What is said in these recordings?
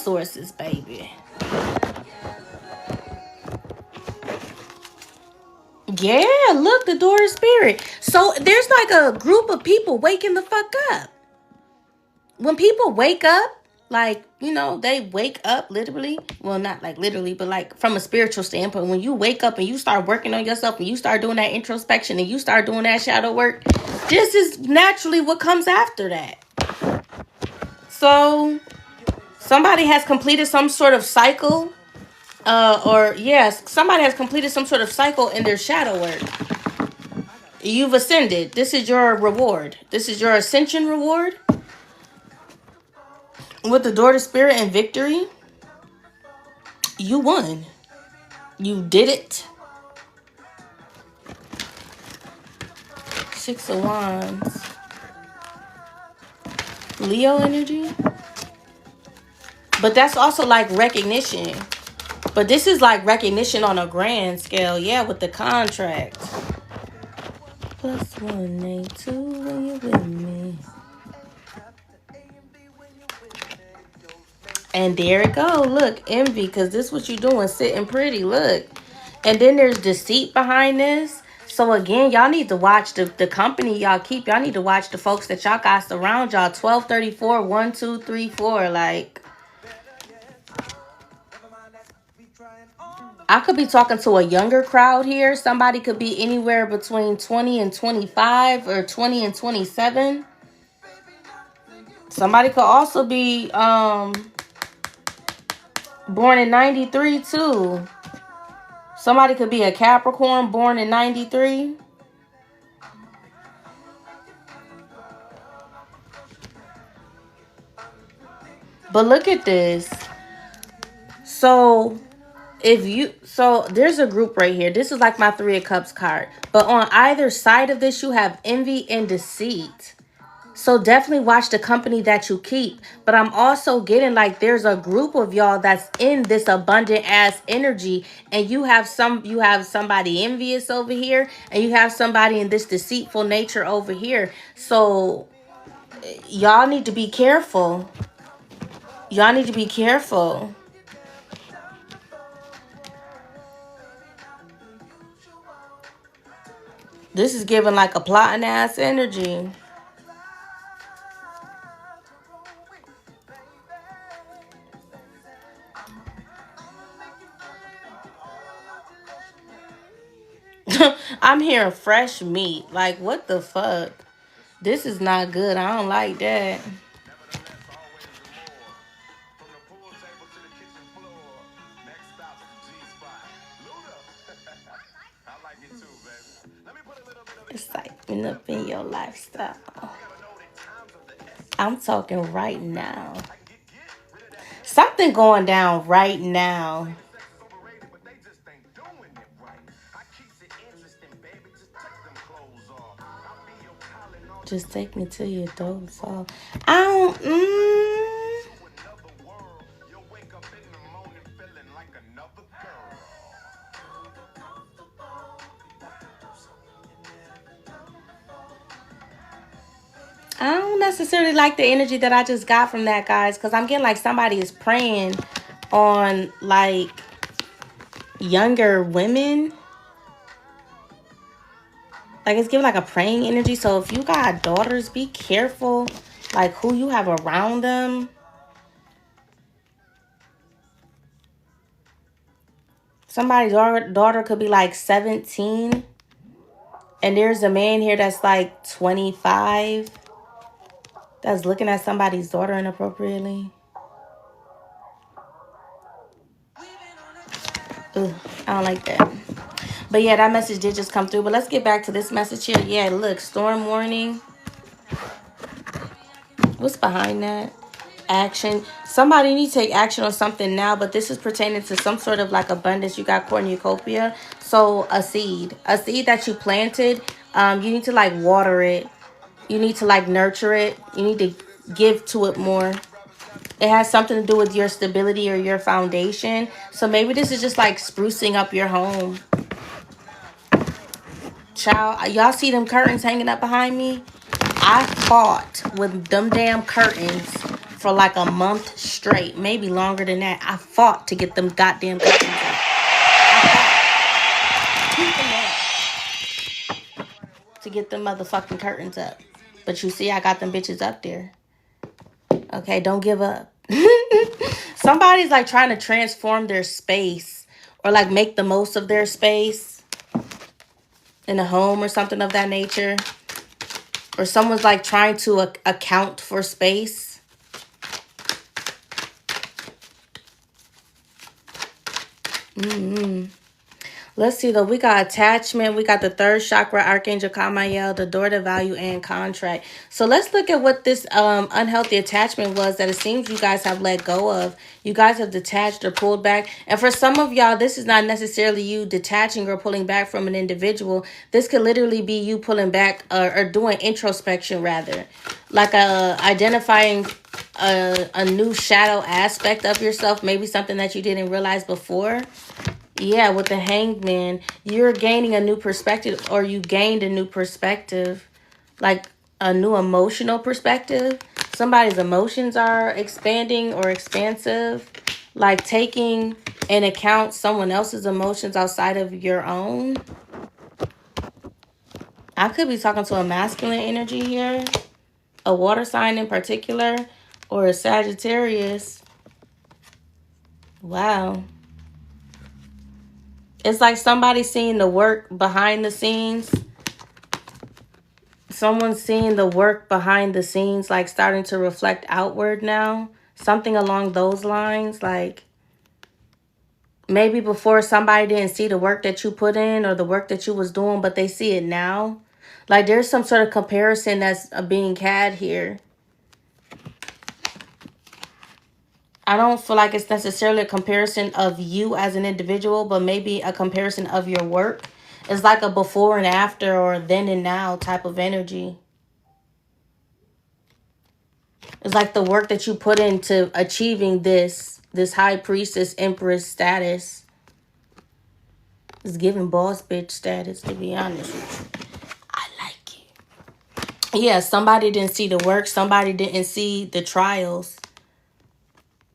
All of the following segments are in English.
resources, baby. Yeah, look, the door of spirit. So there's like a group of people waking the fuck up. When people wake up, like, you know, they wake up literally. Well, not like literally, but like from a spiritual standpoint. When you wake up and you start working on yourself and you start doing that introspection and you start doing that shadow work, this is naturally what comes after that. So somebody has completed some sort of cycle. Or yes, somebody has completed some sort of cycle in their shadow work. You've ascended. This is your reward. This is your ascension reward. With the door to spirit and victory, you won. You did it. Six of Wands. Leo energy. But that's also like recognition. But this is like recognition on a grand scale. Yeah, with the contract. +1 ain't 2 when you're with me. And there it go. Look, envy, because this is what you're doing, sitting pretty. Look. And then there's deceit behind this. So again, y'all need to watch the company y'all keep. Y'all need to watch the folks that y'all got around y'all. 1234, 1, 2, 3, 4. Like, I could be talking to a younger crowd here. Somebody could be anywhere between 20 and 25 or 20 and 27. Somebody could also be born in 93 too. Somebody could be a Capricorn born in 93. But look at this. So there's a group right here. This is like my 3 of Cups card. But on either side of this, you have envy and deceit. So definitely watch the company that you keep. But I'm also getting like there's a group of y'all that's in this abundant ass energy, and you have somebody envious over here, and you have somebody in this deceitful nature over here. So y'all need to be careful. Y'all need to be careful. This is giving like a plotting ass energy. I'm hearing fresh meat. Like, what the fuck? This is not good. I don't like that. Excitement up in your lifestyle. I'm talking right now. Something going down right now. Just take me to your dogs off. I don't. I don't necessarily like the energy that I just got from that, guys, because I'm getting like somebody is preying on like younger women. Like, it's giving like a praying energy. So if you got daughters, be careful like who you have around them. Somebody's daughter could be like 17. And there's a man here that's like 25. That's looking at somebody's daughter inappropriately. Ugh, I don't like that. But yeah, that message did just come through. But let's get back to this message here. Yeah, look, storm warning. What's behind that? Action. Somebody needs to take action on something now, but this is pertaining to some sort of like abundance. You got cornucopia. So a seed that you planted, you need to like water it. You need to like nurture it. You need to give to it more. It has something to do with your stability or your foundation. So maybe this is just like sprucing up your home. Child, y'all see them curtains hanging up behind me? I fought with them damn curtains for like a month straight, maybe longer than that. I fought to get them goddamn curtains up. To get them motherfucking curtains up. But you see, I got them bitches up there. Okay, don't give up. Somebody's like trying to transform their space or like make the most of their space in a home or something of that nature. Or someone's like trying to account for space. Let's see though. We got attachment. We got the third chakra, Archangel Kamael, the door to value and contract. So let's look at what this unhealthy attachment was that it seems you guys have let go of. You guys have detached or pulled back. And for some of y'all, this is not necessarily you detaching or pulling back from an individual. This could literally be you pulling back or doing introspection rather. Like identifying a new shadow aspect of yourself. Maybe something that you didn't realize before. Yeah, with the Hangman, you're gaining a new perspective, or you gained a new perspective, like a new emotional perspective. Somebody's emotions are expanding or expansive, like taking in account someone else's emotions outside of your own. I could be talking to a masculine energy here, a water sign in particular, or a Sagittarius. Wow. It's like somebody seeing the work behind the scenes. Someone's seeing the work behind the scenes, like starting to reflect outward now. Something along those lines. Like maybe before somebody didn't see the work that you put in or the work that you was doing, but they see it now. Like there's some sort of comparison that's being had here. I don't feel like it's necessarily a comparison of you as an individual, but maybe a comparison of your work. It's like a before and after or then and now type of energy. It's like the work that you put into achieving this high priestess empress status. It's giving boss bitch status, to be honest with you. I like it. Yeah, somebody didn't see the work. Somebody didn't see the trials.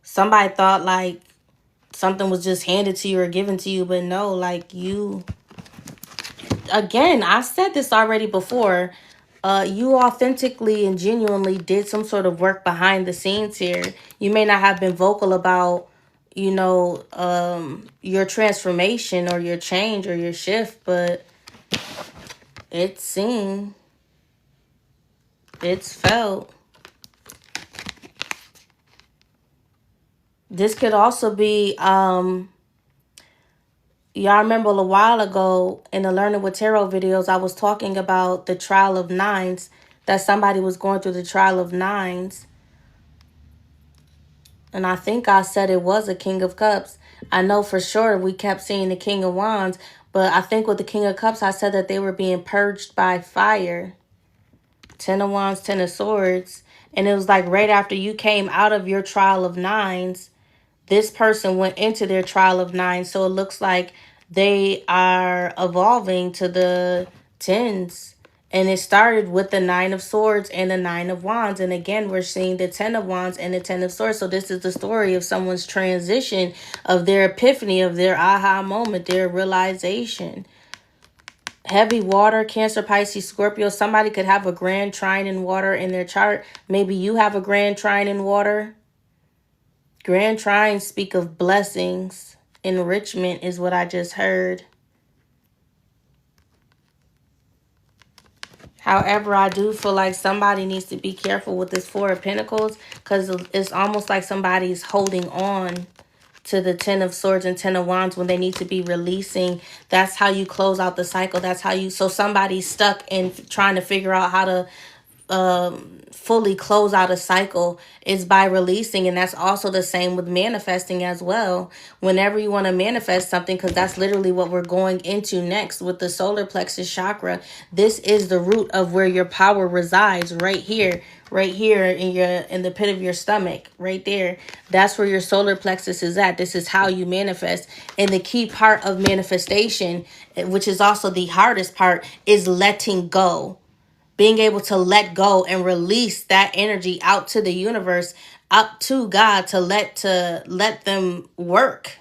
Somebody thought like something was just handed to you or given to you, but no, like you, again, I said this already before, you authentically and genuinely did some sort of work behind the scenes here. You may not have been vocal about, you know, your transformation or your change or your shift, but it's seen, it's felt. This could also be, y'all remember a while ago in the Learning with Tarot videos, I was talking about the trial of nines, that somebody was going through the trial of nines. And I think I said it was a King of Cups. I know for sure we kept seeing the King of Wands, but I think with the King of Cups, I said that they were being purged by fire. 10 of Wands, 10 of Swords. And it was like right after you came out of your trial of nines, this person went into their trial of nines. So it looks like they are evolving to the 10s. And it started with the 9 of Swords and the 9 of Wands. And again, we're seeing the 10 of Wands and the 10 of Swords. So this is the story of someone's transition, of their epiphany, of their aha moment, their realization. Heavy water, Cancer, Pisces, Scorpio. Somebody could have a grand trine in water in their chart. Maybe you have a grand trine in water. Grand trines speak of blessings. Enrichment is what I just heard. However, I do feel like somebody needs to be careful with this Four of Pentacles, because it's almost like somebody's holding on to the 10 of Swords and 10 of Wands when they need to be releasing. That's how you close out the cycle. That's how you, so somebody's stuck in trying to figure out how to fully close out a cycle is by releasing. And that's also the same with manifesting as well. Whenever you want to manifest something, because that's literally what we're going into next with the solar plexus chakra. This is the root of where your power resides, right here in the pit of your stomach, right there. That's where your solar plexus is at. This is how you manifest. And the key part of manifestation, which is also the hardest part, is letting go. Being able to let go and release that energy out to the universe. up to God to let them work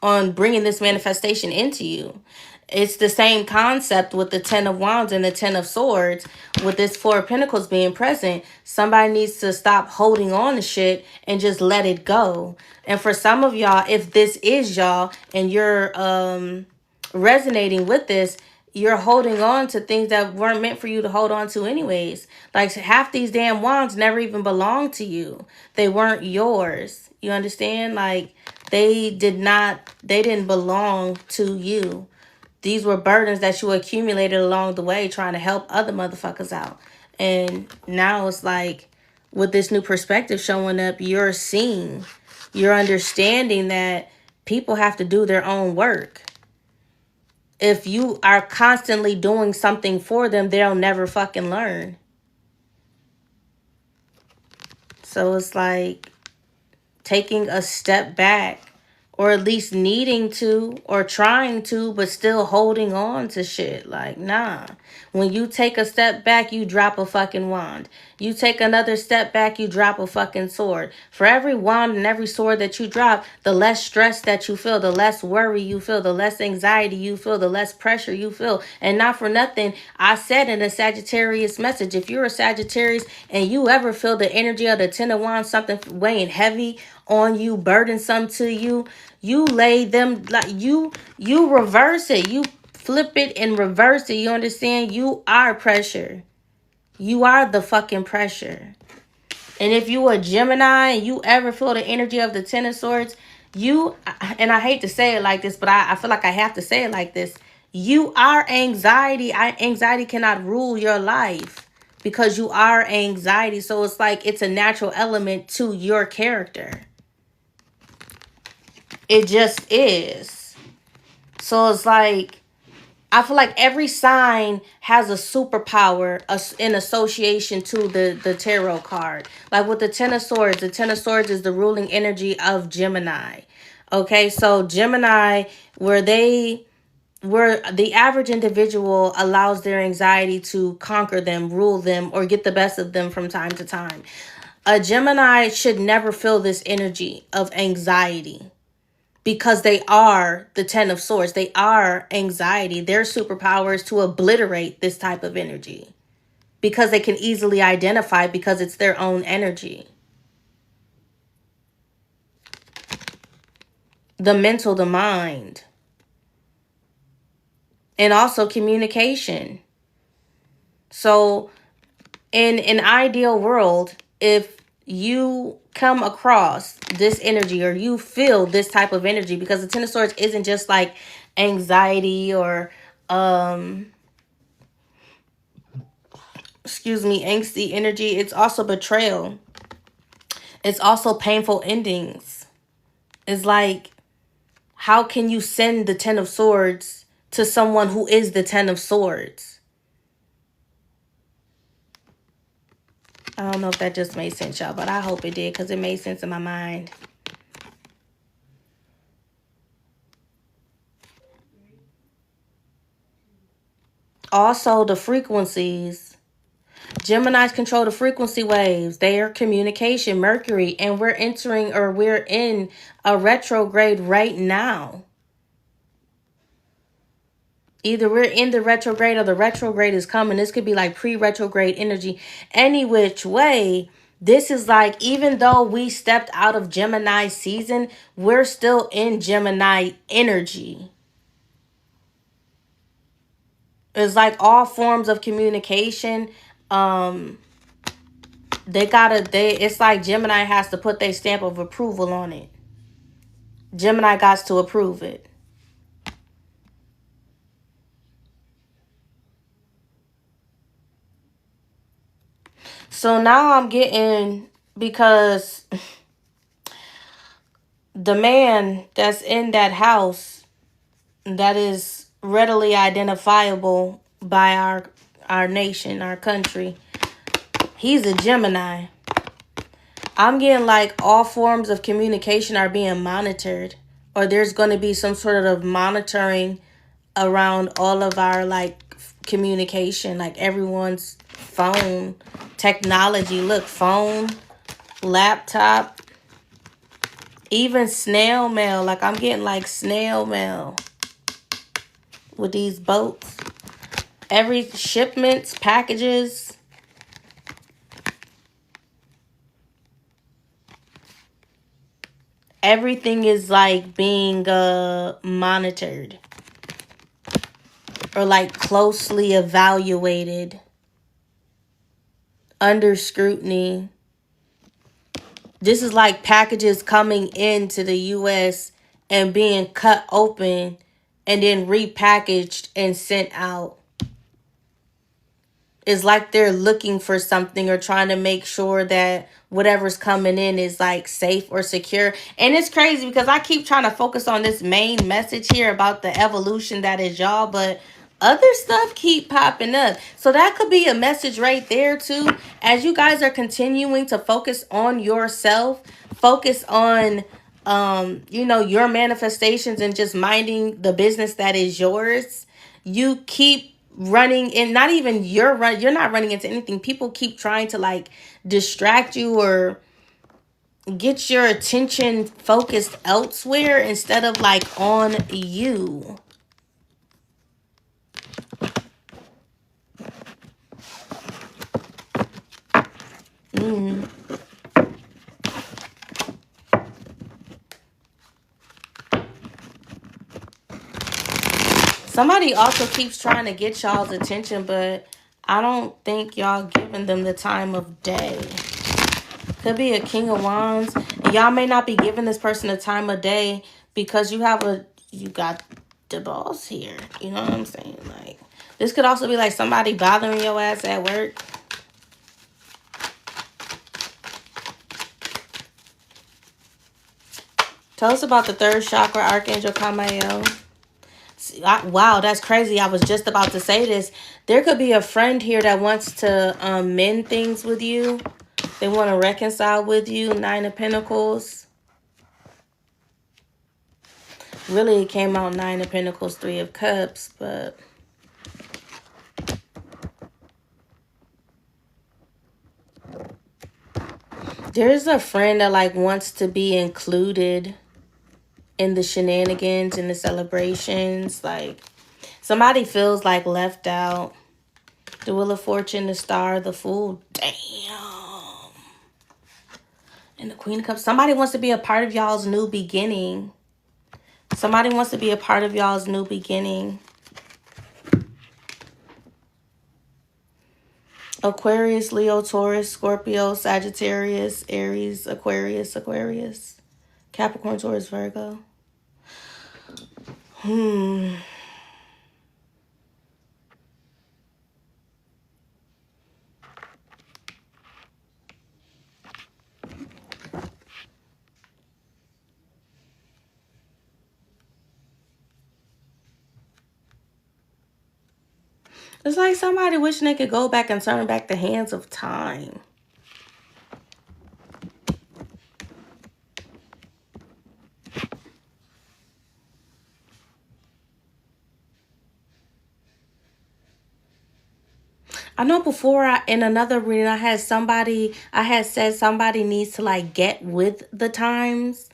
on bringing this manifestation into you. It's the same concept with the 10 of Wands and the 10 of Swords. With this 4 of Pentacles being present, somebody needs to stop holding on to shit and just let it go. And for some of y'all, if this is y'all and you're resonating with this, you're holding on to things that weren't meant for you to hold on to anyways. Like half these damn wands never even belonged to you. They weren't yours. You understand? Like they didn't belong to you. These were burdens that you accumulated along the way trying to help other motherfuckers out. And now it's like with this new perspective showing up, you're seeing, you're understanding that people have to do their own work. If you are constantly doing something for them, they'll never fucking learn. So it's like taking a step back, or at least needing to, or trying to, but still holding on to shit. Like, nah. When you take a step back, you drop a fucking wand. You take another step back, you drop a fucking sword. For every wand and every sword that you drop, the less stress that you feel, the less worry you feel, the less anxiety you feel, the less pressure you feel. And not for nothing, I said in a Sagittarius message, if you're a Sagittarius and you ever feel the energy of the 10 of Wands, something weighing heavy on you, burdensome to you, you lay them, like you reverse it. You flip it and reverse it. You understand? You are pressure. You are the fucking pressure. And if you a Gemini and you ever feel the energy of the 10 of Swords, you, and I hate to say it like this, but I feel like I have to say it like this. You are anxiety. Anxiety cannot rule your life because you are anxiety. So it's like it's a natural element to your character. It just is. So it's like, I feel like every sign has a superpower in association to the tarot card. Like with the 10 of Swords, the 10 of Swords is the ruling energy of Gemini. Okay, so Gemini, where the average individual allows their anxiety to conquer them, rule them, or get the best of them from time to time. A Gemini should never feel this energy of anxiety. Because they are the 10 of Swords. They are anxiety. Their superpower is to obliterate this type of energy. Because they can easily identify, because it's their own energy. The mental, the mind. And also communication. So in an ideal world, if you come across this energy or you feel this type of energy, because the 10 of Swords isn't just like anxiety or angsty energy. It's also betrayal. It's also painful endings. It's like, how can you send the 10 of Swords to someone who is the 10 of Swords? I don't know if that just made sense, y'all, but I hope it did, because it made sense in my mind. Also, the frequencies. Geminis control the frequency waves. They are communication, Mercury, and we're in a retrograde right now. Either we're in the retrograde or the retrograde is coming. This could be like pre-retrograde energy. Any which way, this is like, even though we stepped out of Gemini season, we're still in Gemini energy. It's like all forms of communication. It's like Gemini has to put their stamp of approval on it. Gemini got to approve it. So now I'm getting, because the man that's in that house that is readily identifiable by our nation, our country, he's a Gemini. I'm getting like all forms of communication are being monitored, or there's going to be some sort of monitoring around all of our like communication, like everyone's phone technology. Look, phone, laptop, even snail mail. Like I'm getting like snail mail with these boats. Every shipments, packages. Everything is like being monitored or like closely evaluated, under scrutiny. This is like packages coming into the US and being cut open and then repackaged and sent out. It's like they're looking for something or trying to make sure that whatever's coming in is like safe or secure. And it's crazy because I keep trying to focus on this main message here about the evolution that is y'all, but other stuff keep popping up. So that could be a message right there too. As you guys are continuing to focus on yourself, focus on your manifestations and just minding the business that is yours. You keep running, and not even you're not running into anything. People keep trying to like distract you or get your attention focused elsewhere instead of like on you. Somebody also keeps trying to get y'all's attention, but I don't think y'all giving them the time of day. Could be a King of Wands. And y'all may not be giving this person the time of day because you got the boss here. You know what I'm saying? Like, this could also be like somebody bothering your ass at work. Tell us about the third chakra, Archangel Kamael. Wow, that's crazy. I was just about to say this. There could be a friend here that wants to mend things with you. They want to reconcile with you. Nine of Pentacles. Really, it came out Nine of Pentacles, Three of Cups, but there's a friend that like wants to be included in the shenanigans and the celebrations. Like somebody feels like left out. The Wheel of Fortune, the Star, the Fool. Damn. And the Queen of Cups. Somebody wants to be a part of y'all's new beginning. Somebody wants to be a part of y'all's new beginning. Aquarius, Leo, Taurus, Scorpio, Sagittarius, Aries, Aquarius, Capricorn, Taurus, Virgo. It's like somebody wishing they could go back and turn back the hands of time. I know before in another reading, I had said somebody needs to like get with the times.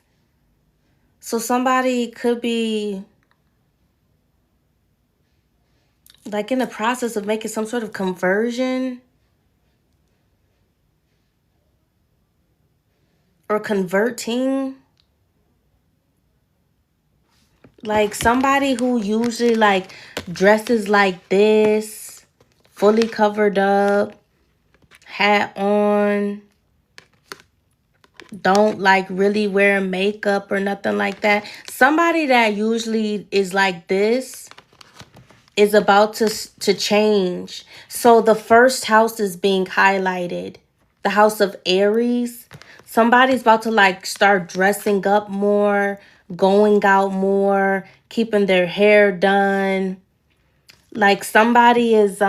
So somebody could be like in the process of making some sort of conversion or converting. Like somebody who usually like dresses like this, fully covered up, hat on, don't like really wear makeup or nothing like that. Somebody that usually is like this is about to change. So the first house is being highlighted. The house of Aries. Somebody's about to like start dressing up more, going out more, keeping their hair done. Like somebody is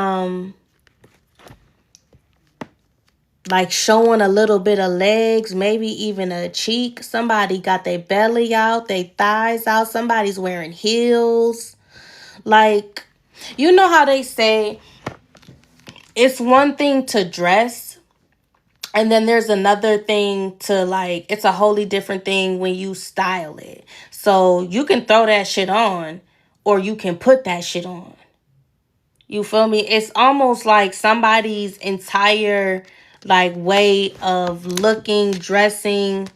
like showing a little bit of legs, maybe even a cheek. Somebody got their belly out, their thighs out. Somebody's wearing heels. Like, you know how they say it's one thing to dress, And then there's another thing to like, it's a wholly different thing when you style it. So you can throw that shit on or you can put that shit on. You feel me? It's almost like somebody's entire like way of looking, dressing,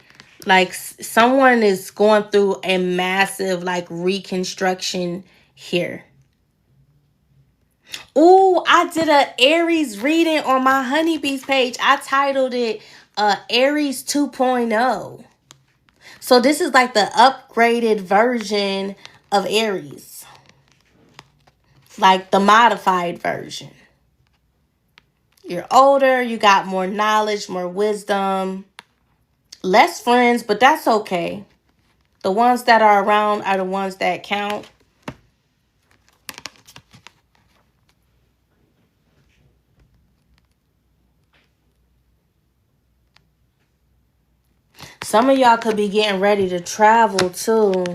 like someone is going through a massive like reconstruction here. Ooh, I did a Aries reading on my honeybees page. I titled it Aries 2.0. So this is like the upgraded version of Aries. Like the modified version. You're older, you got more knowledge, more wisdom, less friends, but that's okay. The ones that are around are the ones that count. Some of y'all could be getting ready to travel too.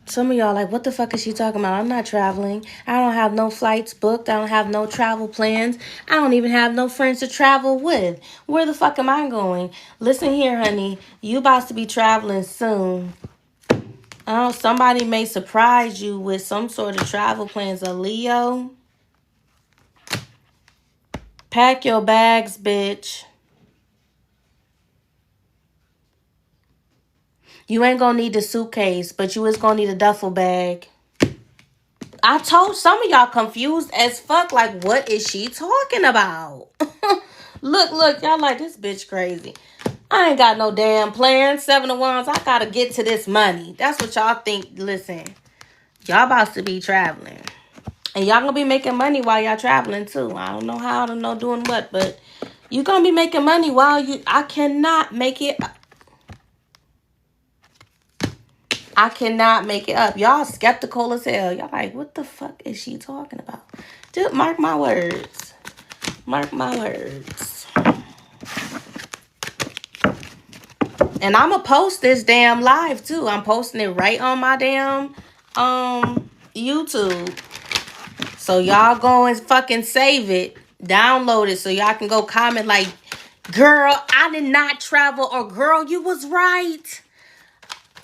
Some of y'all like, what the fuck is she talking about? I'm not traveling. I don't have no flights booked. I don't have no travel plans. I don't even have no friends to travel with. Where the fuck am I going? Listen here, honey. You about to be traveling soon. Oh, somebody may surprise you with some sort of travel plans. A Leo. Pack your bags, bitch. You ain't gonna need the suitcase, but you is gonna need a duffel bag. I told some of y'all confused as fuck. Like, what is she talking about? Look, y'all like, this bitch crazy. I ain't got no damn plans. 7 of Wands, I gotta get to this money. That's what y'all think. Listen, y'all about to be traveling. And y'all gonna be making money while y'all traveling too. I don't know how, I don't know doing what, but you gonna be making money while I cannot make it. I cannot make it up. Y'all skeptical as hell. Y'all like, what the fuck is she talking about? Dude, mark my words. Mark my words. And I'm going to post this damn live, too. I'm posting it right on my damn YouTube. So y'all go and fucking save it. Download it so y'all can go comment like, girl, I did not travel. Or, girl, you was right.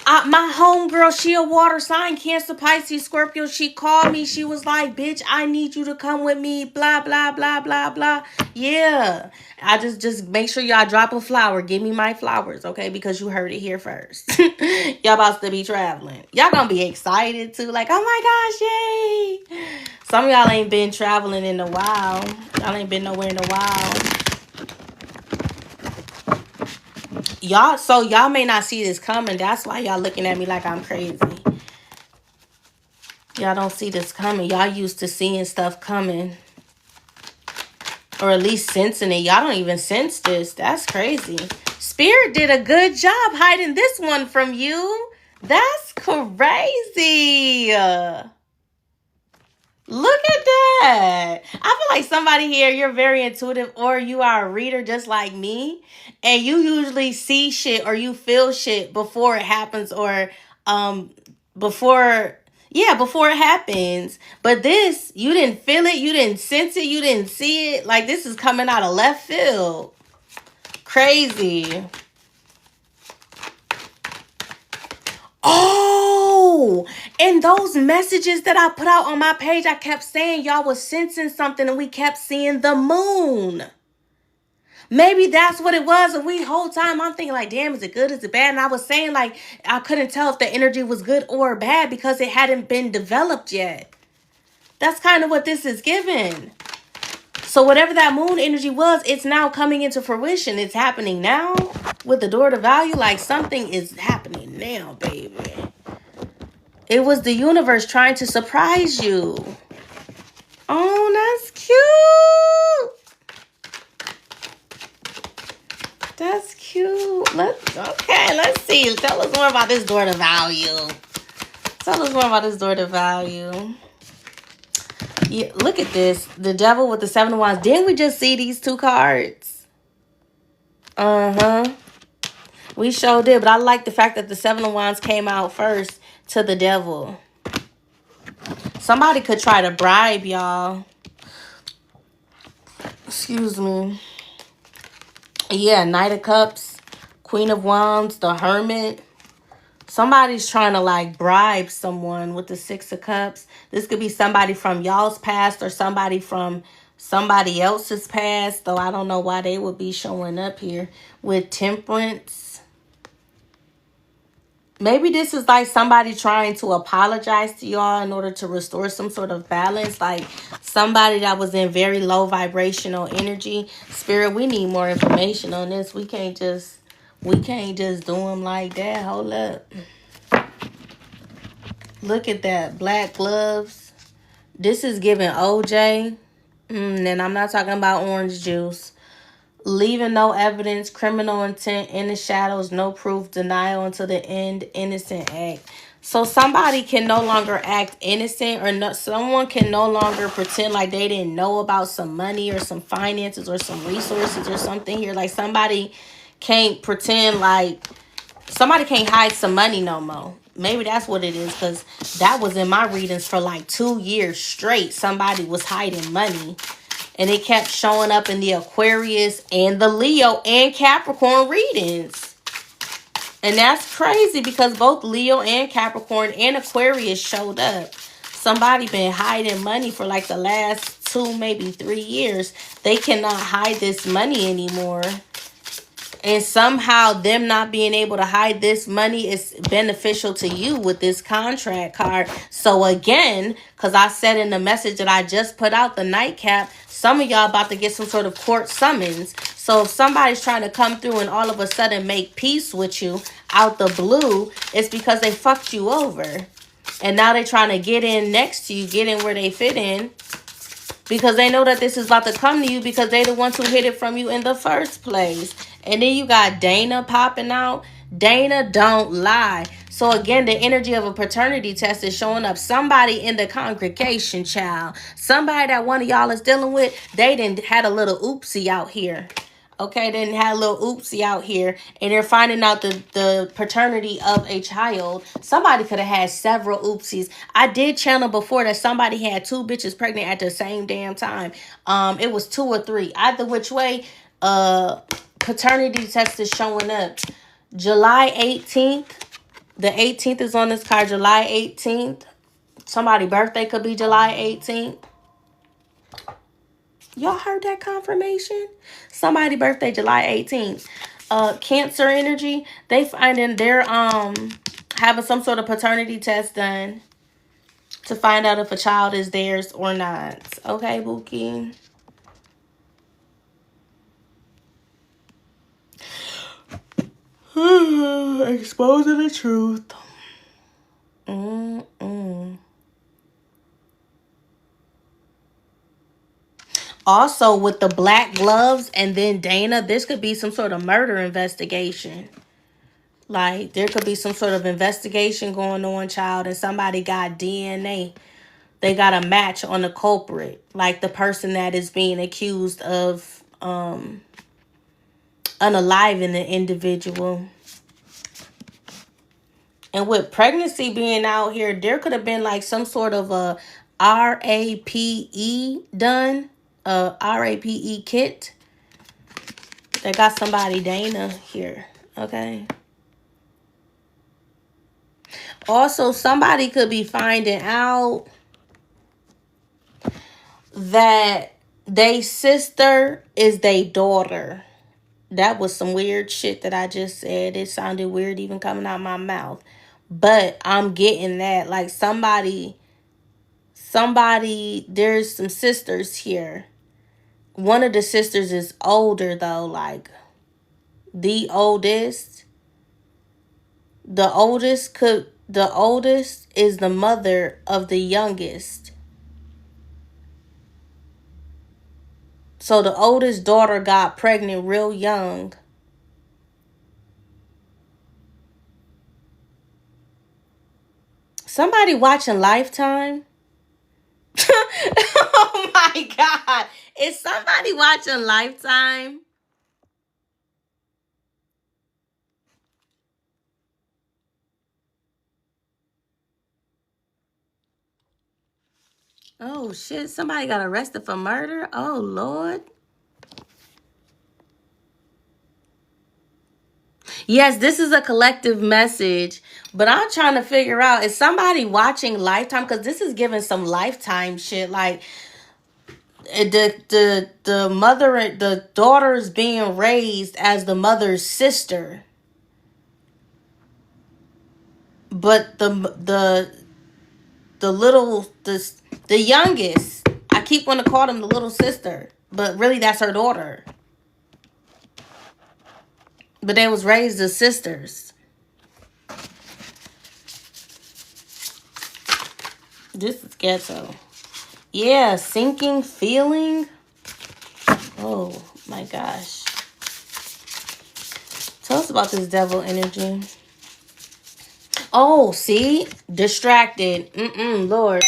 My homegirl, she a water sign, Cancer, Pisces, Scorpio. She called me. She was like, bitch, I need you to come with me. Blah, blah, blah, blah, blah. Yeah. I just make sure y'all drop a flower. Give me my flowers, okay? Because you heard it here first. Y'all about to be traveling. Y'all gonna be excited too. Like, oh my gosh, yay. Some of y'all ain't been traveling in a while. Y'all ain't been nowhere in a while. Y'all may not see this coming. That's why y'all looking at me like I'm crazy. Y'all don't see this coming. Y'all used to seeing stuff coming. Or at least sensing it. Y'all don't even sense this. That's crazy. Spirit did a good job hiding this one from you. That's crazy. Look at that. I feel like somebody here, you're very intuitive or you are a reader just like me. And you usually see shit or you feel shit before it happens or before it happens. But this, you didn't feel it, you didn't sense it, you didn't see it. Like this is coming out of left field. Crazy. Oh, and those messages that I put out on my page, I kept saying y'all was sensing something and we kept seeing the moon. Maybe that's what it was. And whole time I'm thinking like, damn, is it good? Is it bad? And I was saying like, I couldn't tell if the energy was good or bad because it hadn't been developed yet. That's kind of what this is giving. So whatever that moon energy was, it's now coming into fruition. It's happening now with the door to value. Like something is happening now, baby. It was the universe trying to surprise you. Oh, that's cute. That's cute. Let's see. Tell us more about this door to value. Tell us more about this door to value. Yeah, look at this. The devil with the 7 of Wands. Didn't we just see these 2 cards? We sure did. But I like the fact that the 7 of Wands came out first to the devil. Somebody could try to bribe y'all. Excuse me. Yeah, Knight of Cups, Queen of Wands, the Hermit. Somebody's trying to like bribe someone with the Six of Cups. This could be somebody from y'all's past or somebody from somebody else's past, though I don't know why they would be showing up here with Temperance. Maybe this is like somebody trying to apologize to y'all in order to restore some sort of balance. Like somebody that was in very low vibrational energy. Spirit, we need more information on this. We can't just do them like that. Hold up. Look at that. Black gloves. This is giving OJ. And I'm not talking about orange juice. Leaving no evidence, criminal intent, in the shadows, no proof, denial until the end, innocent act. So somebody can no longer act innocent, or no, someone can no longer pretend like they didn't know about some money or some finances or some resources or something here. Like somebody can't pretend like somebody can't hide some money no more. Maybe that's what it is, because that was in my readings for like 2 years straight. Somebody was hiding money. And it kept showing up in the Aquarius and the Leo and Capricorn readings. And that's crazy because both Leo and Capricorn and Aquarius showed up. Somebody been hiding money for like the last 2, maybe 3 years. They cannot hide this money anymore. And somehow them not being able to hide this money is beneficial to you with this contract card. So again, because I said in the message that I just put out, the nightcap, some of y'all about to get some sort of court summons. So if somebody's trying to come through and all of a sudden make peace with you out the blue, it's because they fucked you over. And now they're trying to get in next to you, get in where they fit in. Because they know that this is about to come to you because they the ones who hid it from you in the first place. And then you got Dana popping out. Dana don't lie. So again, the energy of a paternity test is showing up. Somebody in the congregation, child. Somebody that one of y'all is dealing with, they didn't had a little oopsie out here. Okay, they didn't have a little oopsie out here. And they're finding out the paternity of a child. Somebody could have had several oopsies. I did channel before that somebody had 2 bitches pregnant at the same damn time. It was 2 or 3. Either which way, paternity test is showing up. July 18th. The 18th is on this card, July 18th. Somebody's birthday could be July 18th. Y'all heard that confirmation? Somebody's birthday, July 18th. Cancer energy, they finding they're having some sort of paternity test done to find out if a child is theirs or not. Okay, Bookie. Exposing the truth. Also, with the black gloves and then Dana, this could be some sort of murder investigation. Like, there could be some sort of investigation going on, child, and somebody got DNA. They got a match on the culprit. Like, the person that is being accused of unaliving the individual. And with pregnancy being out here, there could have been like some sort of a RAPE done. A RAPE kit. They got somebody Dana here. Okay. Also, somebody could be finding out that they sister is they daughter. That was some weird shit that I just said. It sounded weird even coming out my mouth. But I'm getting that. Like somebody, there's some sisters here. One of the sisters is older though, like the oldest. The oldest is the mother of the youngest. So the oldest daughter got pregnant real young. Somebody watching Lifetime? Oh my God. Is somebody watching Lifetime? Oh, shit. Somebody got arrested for murder? Oh, Lord. Yes, this is a collective message, but I'm trying to figure out, is somebody watching Lifetime? Because this is giving some Lifetime shit. Like, the mother, the daughter is being raised as the mother's sister, but the little the youngest, I keep wanting to call them the little sister, but really that's her daughter. But they was raised as sisters. This is ghetto. Yeah, sinking feeling. Oh my gosh. Tell us about this devil energy. Oh, see? Distracted. Lord.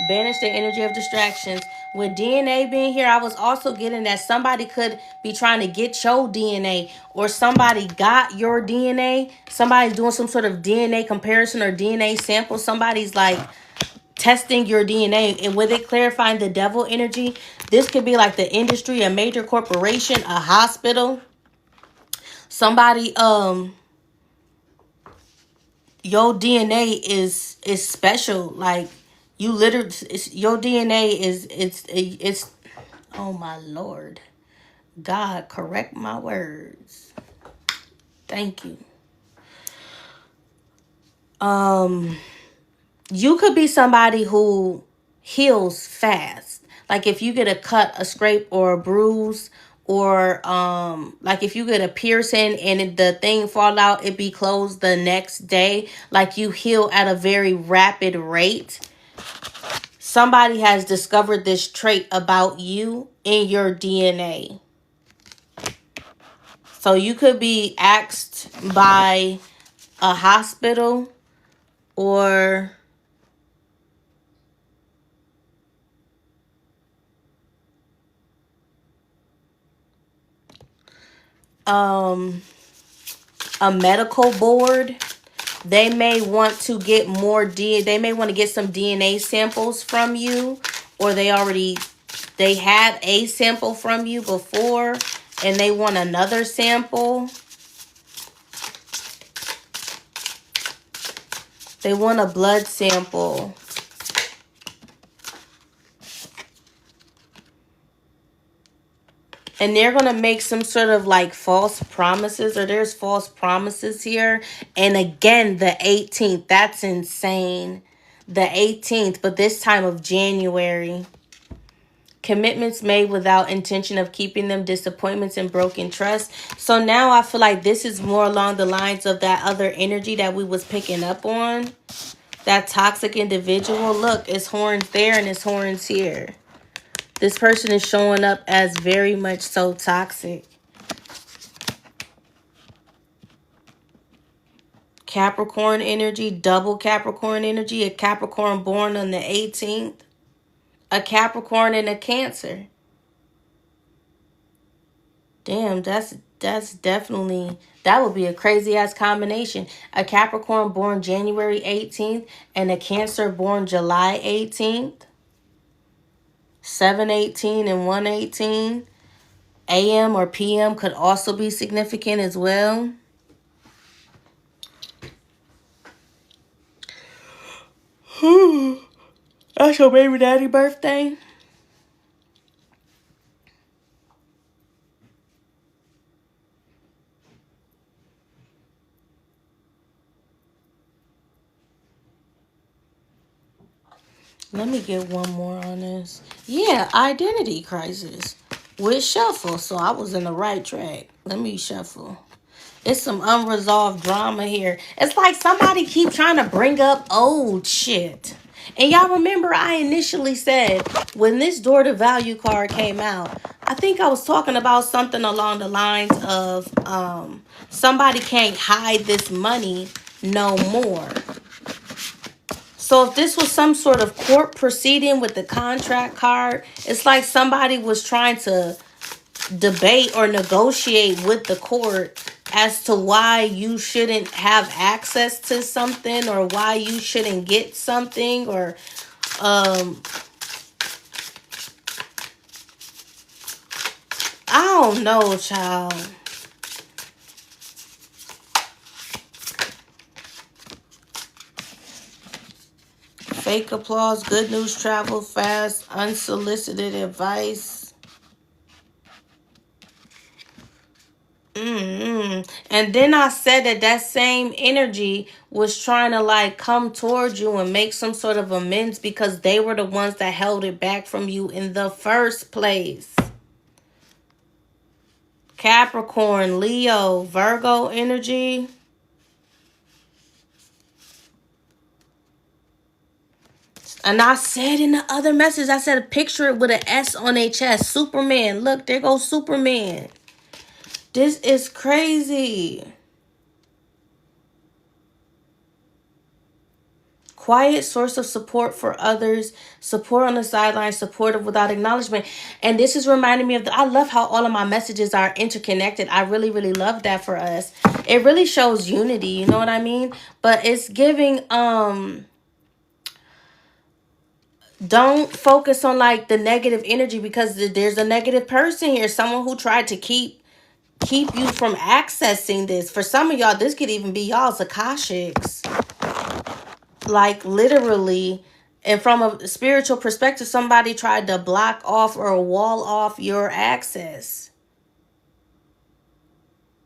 Banish the energy of distractions. With DNA being here, I was also getting that somebody could be trying to get your DNA, or somebody got your DNA. Somebody's doing some sort of DNA comparison or DNA sample. Somebody's like testing your DNA. And with it clarifying the devil energy, this could be like the industry, a major corporation, a hospital. Somebody, your DNA is special. Like, you literally, your DNA is it's. Oh my Lord, God, correct my words. Thank you. You could be somebody who heals fast. Like if you get a cut, a scrape, or a bruise, or like if you get a piercing and the thing fall out, it be closed the next day. Like you heal at a very rapid rate. Somebody has discovered this trait about you in your DNA. So you could be asked by a hospital or a medical board. They may want to get more DNA. They may want to get some DNA samples from you, or they had a sample from you before and they want another sample. They want a blood sample. And they're going to make some sort of like false promises, or there's false promises here. And again, the 18th, that's insane. The 18th, but this time of January. Commitments made without intention of keeping them, disappointments and broken trust. So now I feel like this is more along the lines of that other energy that we was picking up on. That toxic individual. Look, it's horns there and it's horns here. This person is showing up as very much so toxic. Capricorn energy, double Capricorn energy. A Capricorn born on the 18th. A Capricorn and a Cancer. Damn, that's definitely, that would be a crazy ass combination. A Capricorn born January 18th and a Cancer born July 18th. 7/18 and 1/18. AM or PM could also be significant as well. That's your baby daddy birthday. Let me get one more on this. Yeah, identity crisis with shuffle. So I was in the right track. Let me shuffle. It's some unresolved drama here. It's like somebody keep trying to bring up old shit. And y'all remember I initially said when this Door to Value card came out, I think I was talking about something along the lines of somebody can't hide this money no more. So if this was some sort of court proceeding with the contract card, it's like somebody was trying to debate or negotiate with the court as to why you shouldn't have access to something, or why you shouldn't get something, or I don't know, child. Fake applause, good news, travel fast, unsolicited advice. And then I said that same energy was trying to like come towards you and make some sort of amends because they were the ones that held it back from you in the first place. Capricorn, Leo, Virgo energy. And I said in the other message, I said picture it with an S on their chest. Superman. Look, there goes Superman. This is crazy. Quiet source of support for others, support on the sidelines, supportive without acknowledgement. And this is reminding me of I love how all of my messages are interconnected. I really, really love that for us. It really shows unity, you know what I mean? But it's giving don't focus on like the negative energy because there's a negative person here, someone who tried to keep you from accessing this. For some of y'all, this could even be y'all's Akashics. Like literally, and from a spiritual perspective, somebody tried to block off or wall off your access.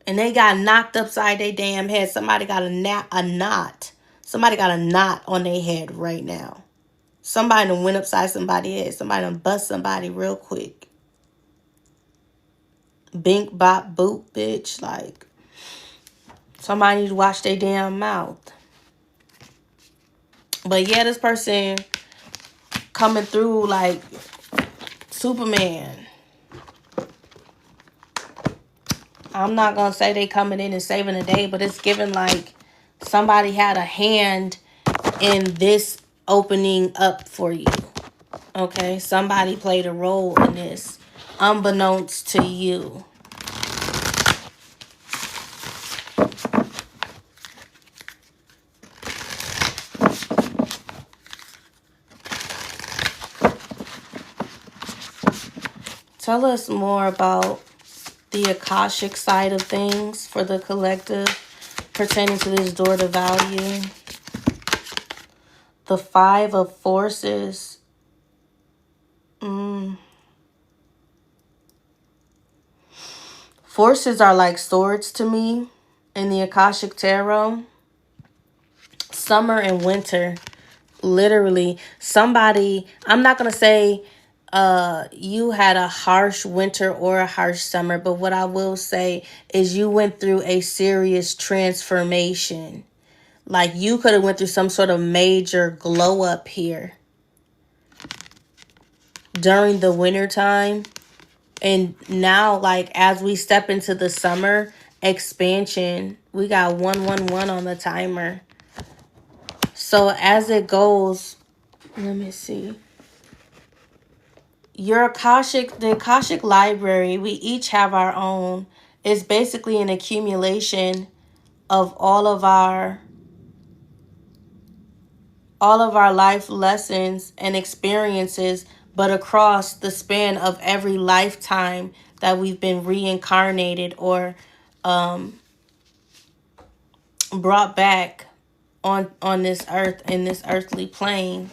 And they got knocked upside their damn head. Somebody got a knot. Somebody got a knot on their head right now. Somebody done went upside somebody's head. Somebody done bust somebody real quick. Bink, bop, boop, bitch. Like, somebody need to watch their damn mouth. But yeah, this person coming through like Superman. I'm not going to say they coming in and saving the day, but it's giving like somebody had a hand in this opening up for you. Okay? Somebody played a role in this, unbeknownst to you. Tell us more about the Akashic side of things for the collective pertaining to this door to value. The Five of Forces. Forces are like swords to me in the Akashic Tarot. Summer and winter. Literally. Somebody, I'm not going to say you had a harsh winter or a harsh summer, but what I will say is you went through a serious transformation. Like you could have went through some sort of major glow up here during the winter time. And now, like, as we step into the summer expansion, we got 111 on the timer. So as it goes, let me see. Your Akashic, the Akashic library, we each have our own. It's basically an accumulation of all of our life lessons and experiences, but across the span of every lifetime that we've been reincarnated or brought back on this earth, in this earthly plane.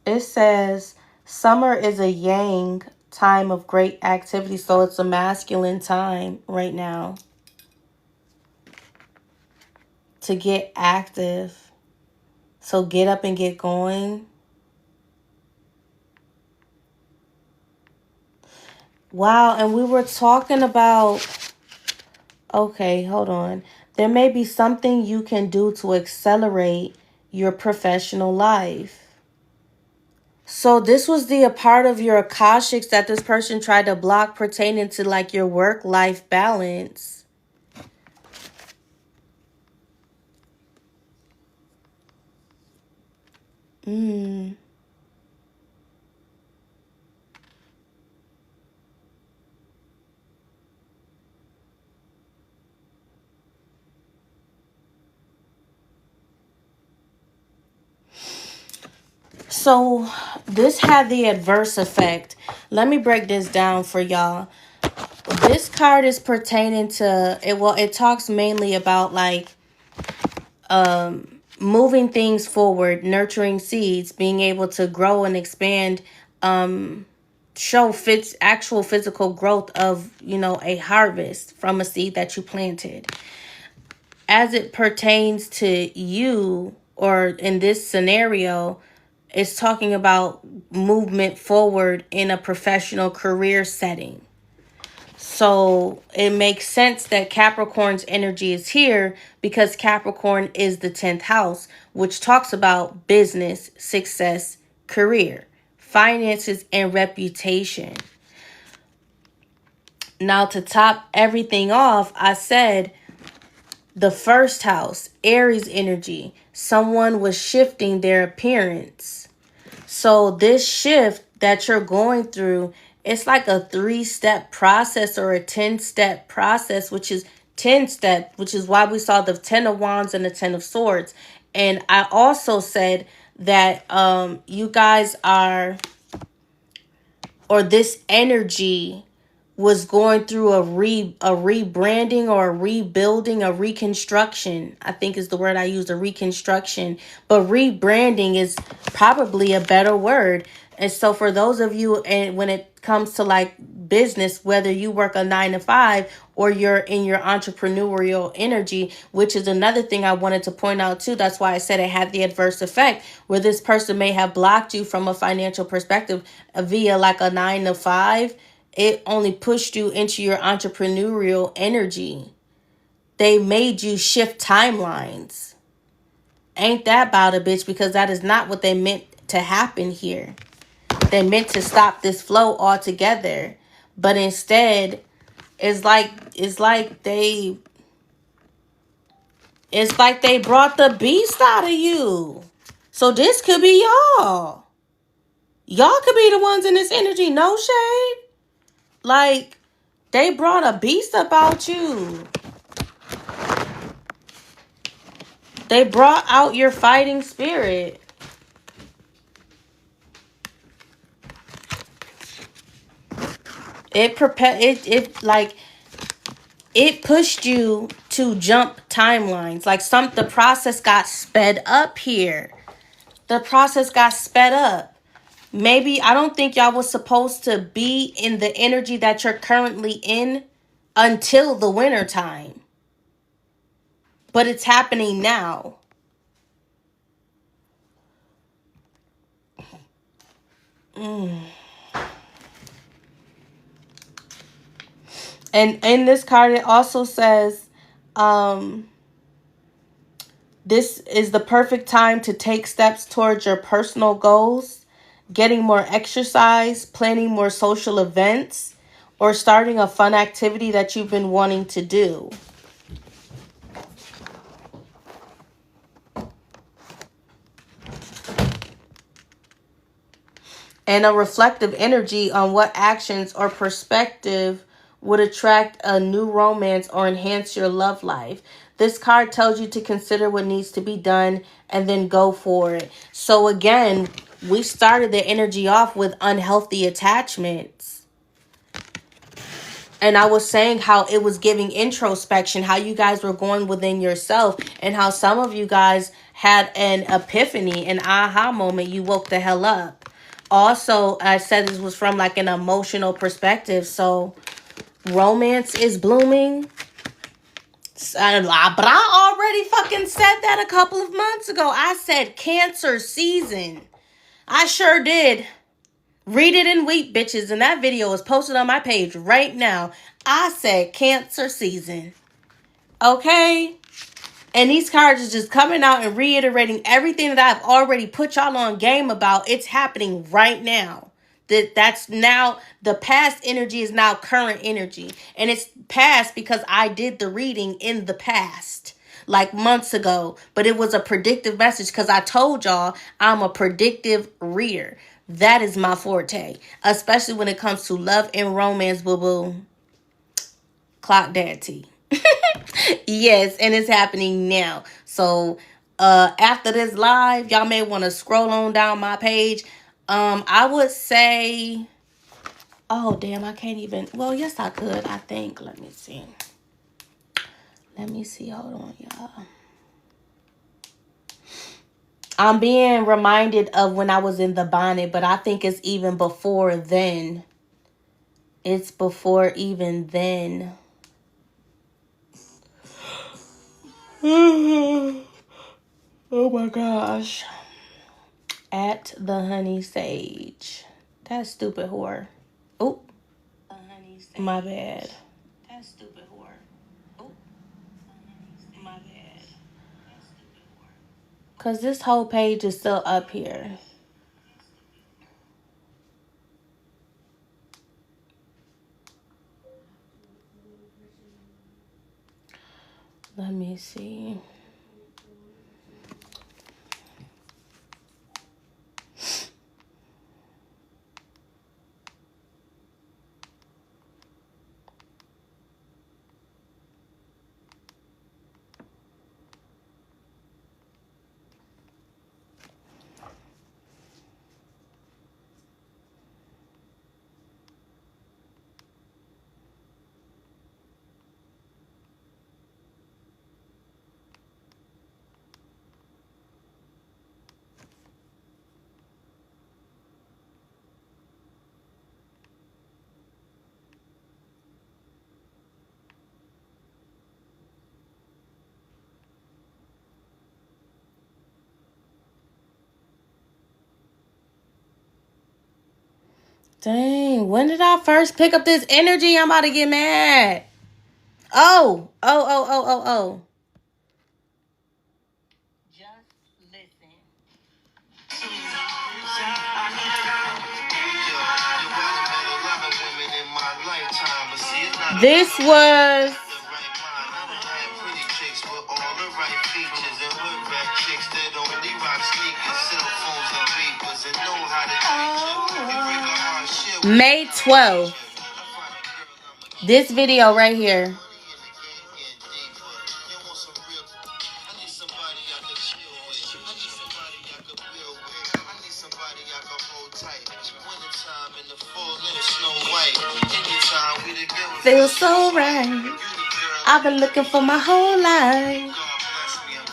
It says summer is a yang time of great activity. So it's a masculine time right now to get active. So get up and get going. Wow, and we were talking about, okay, hold on. There may be something you can do to accelerate your professional life. So this was a part of your Akashics that this person tried to block pertaining to like your work-life balance. So this had the adverse effect. Let me break this down for y'all. This card is pertaining to it. Well, it talks mainly about like moving things forward, nurturing seeds, being able to grow and expand, show actual physical growth of, a harvest from a seed that you planted. As it pertains to you, or in this scenario, it's talking about movement forward in a professional career setting. So it makes sense that Capricorn's energy is here because Capricorn is the 10th house, which talks about business, success, career, finances, and reputation. Now, to top everything off, I said the first house, Aries energy, someone was shifting their appearance. So this shift that you're going through, it's like a 3-step process or a 10-step process, which is 10-step, which is why we saw the 10 of Wands and the 10 of Swords. And I also said that you guys are, or this energy was going through a rebranding or a rebuilding, a reconstruction. I think is the word I used, a reconstruction. But rebranding is probably a better word. And so for those of you, and when it comes to like business, whether you work a 9 to 5 or you're in your entrepreneurial energy, which is another thing I wanted to point out too. That's why I said it had the adverse effect where this person may have blocked you from a financial perspective via like a 9 to 5. It only pushed you into your entrepreneurial energy. They made you shift timelines. Ain't that about a bitch? Because that is not what they meant to happen here. They meant to stop this flow altogether. But instead, it's like they brought the beast out of you. So this could be y'all. Y'all could be the ones in this energy. No shade. Like, they brought a beast about you. They brought out your fighting spirit. It pushed you to jump timelines. Like the process got sped up here. The process got sped up. Maybe, I don't think y'all was supposed to be in the energy that you're currently in until the winter time. But it's happening now. And in this card, it also says, this is the perfect time to take steps towards your personal goals, getting more exercise, planning more social events, or starting a fun activity that you've been wanting to do. And a reflective energy on what actions or perspective would attract a new romance or enhance your love life. This card tells you to consider what needs to be done and then go for it. So again, we started the energy off with unhealthy attachments. And I was saying how it was giving introspection, how you guys were going within yourself, and how some of you guys had an epiphany, an aha moment. You woke the hell up. Also, I said this was from like an emotional perspective. So romance is blooming. But I already fucking said that a couple of months ago. I said Cancer season. I sure did. Read it and weep, bitches. And that video is posted on my page right now. I said Cancer season. Okay? And these cards are just coming out and reiterating everything that I've already put y'all on game about. It's happening right now. That's now, the past energy is now current energy. And it's past because I did the reading in the past, like months ago. But it was a predictive message because I told y'all I'm a predictive reader. That is my forte, especially when it comes to love and romance, boo-boo. Clock that T. Yes, and it's happening now. So after this live, y'all may want to scroll on down my page. I would say, oh damn, I can't even, well, yes I could, I think. Let me see. Hold on, y'all. I'm being reminded of when I was in the bonnet, but I think it's even before then. It's before even then. Oh my gosh. At the honey sage. That stupid whore. Oh, my bad. That stupid whore. Oh, my bad. Because this whole page is still up here. Let me see. Dang, when did I first pick up this energy? I'm about to get mad. Oh. Just listen. This was May 12th. This video right here. Feels so right. I've been looking for my whole life.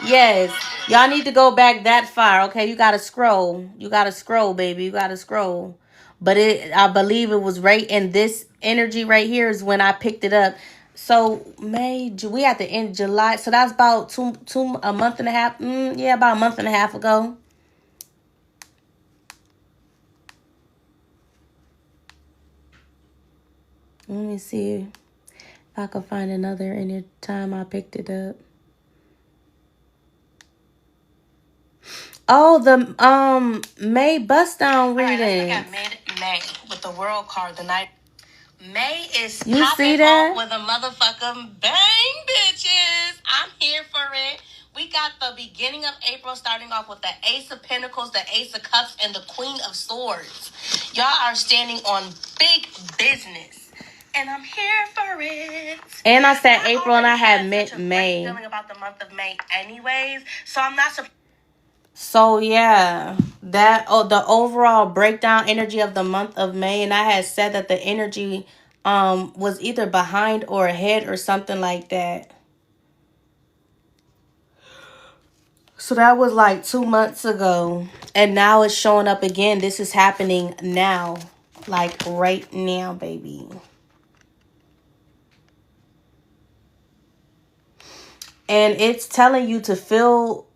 Yes. Y'all need to go back that far, okay? You gotta scroll. You gotta scroll, baby. You gotta scroll. But I believe it was right in this energy right here is when I picked it up. So we at the end of July. So that's about a month and a half. Yeah, about a month and a half ago. Let me see if I can find another any time I picked it up. Oh, the May bust down reading. Right, let's look at mid-May with the world card the night. May is you popping off with a motherfucking bang, bitches. I'm here for it. We got the beginning of April starting off with the Ace of Pentacles, the Ace of Cups, and the Queen of Swords. Y'all are standing on big business. And I'm here for it. And I said April and I had mid-May. Feeling about the month of May anyways. So I'm not surprised. So yeah, the overall breakdown energy of the month of May, and I had said that the energy was either behind or ahead or something like that. So that was like 2 months ago, and now it's showing up again. This is happening now, like right now, baby. And it's telling you to fill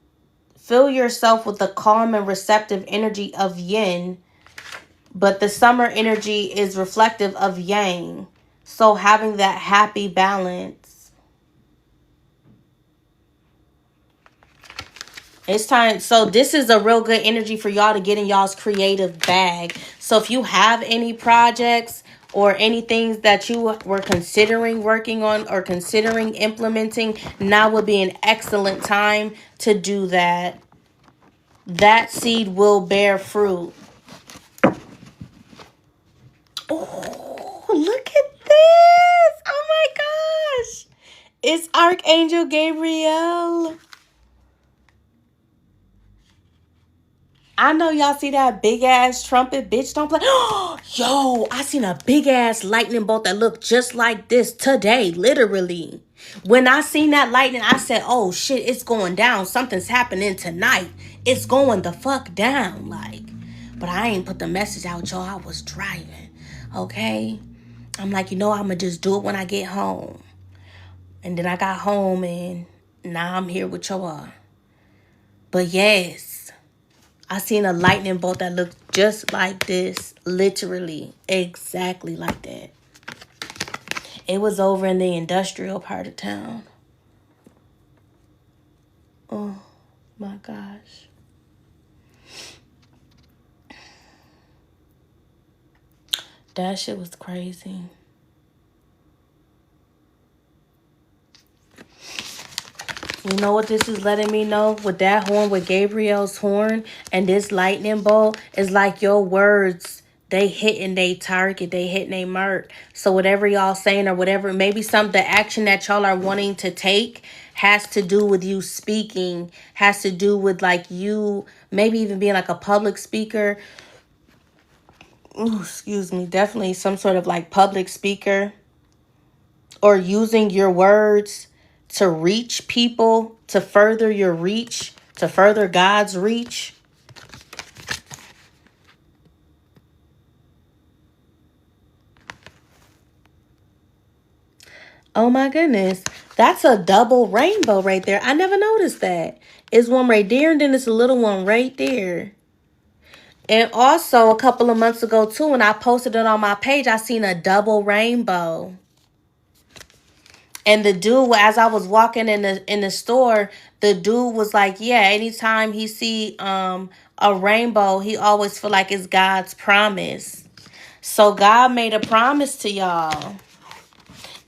yourself with the calm and receptive energy of yin, but the summer energy is reflective of yang. So having that happy balance. It's time. So this is a real good energy for y'all to get in y'all's creative bag. So if you have any projects or any things that you were considering working on or considering implementing, now would be an excellent time to do that. That seed will bear fruit. Oh, look at this. Oh my gosh. It's Archangel Gabriel. I know y'all see that big ass trumpet, bitch. Don't play. Yo, I seen a big ass lightning bolt that looked just like this today, literally. When I seen that lightning, I said, oh shit, it's going down. Something's happening tonight. It's going the fuck down. Like, but I ain't put the message out, y'all. I was driving. Okay? I'm like, I'm going to just do it when I get home. And then I got home and now I'm here with y'all. But yes, I seen a lightning bolt that looked just like this. Literally, exactly like that. It was over in the industrial part of town. Oh my gosh. That shit was crazy. You know what this is letting me know? With that horn, with Gabriel's horn and this lightning bolt, is like your words, they hitting they target, they hitting they mark. So whatever y'all saying or whatever, maybe the action that y'all are wanting to take has to do with you speaking, has to do with like you maybe even being like a public speaker. Ooh, excuse me, definitely some sort of like public speaker, or using your words to reach people, to further your reach, to further God's reach. Oh my goodness. That's a double rainbow right there. I never noticed that. It's one right there and then it's a little one right there. And also a couple of months ago too, when I posted it on my page, I seen a double rainbow. And the dude, as I was walking in the store, the dude was like, yeah, anytime he see a rainbow, he always feel like it's God's promise. So God made a promise to y'all.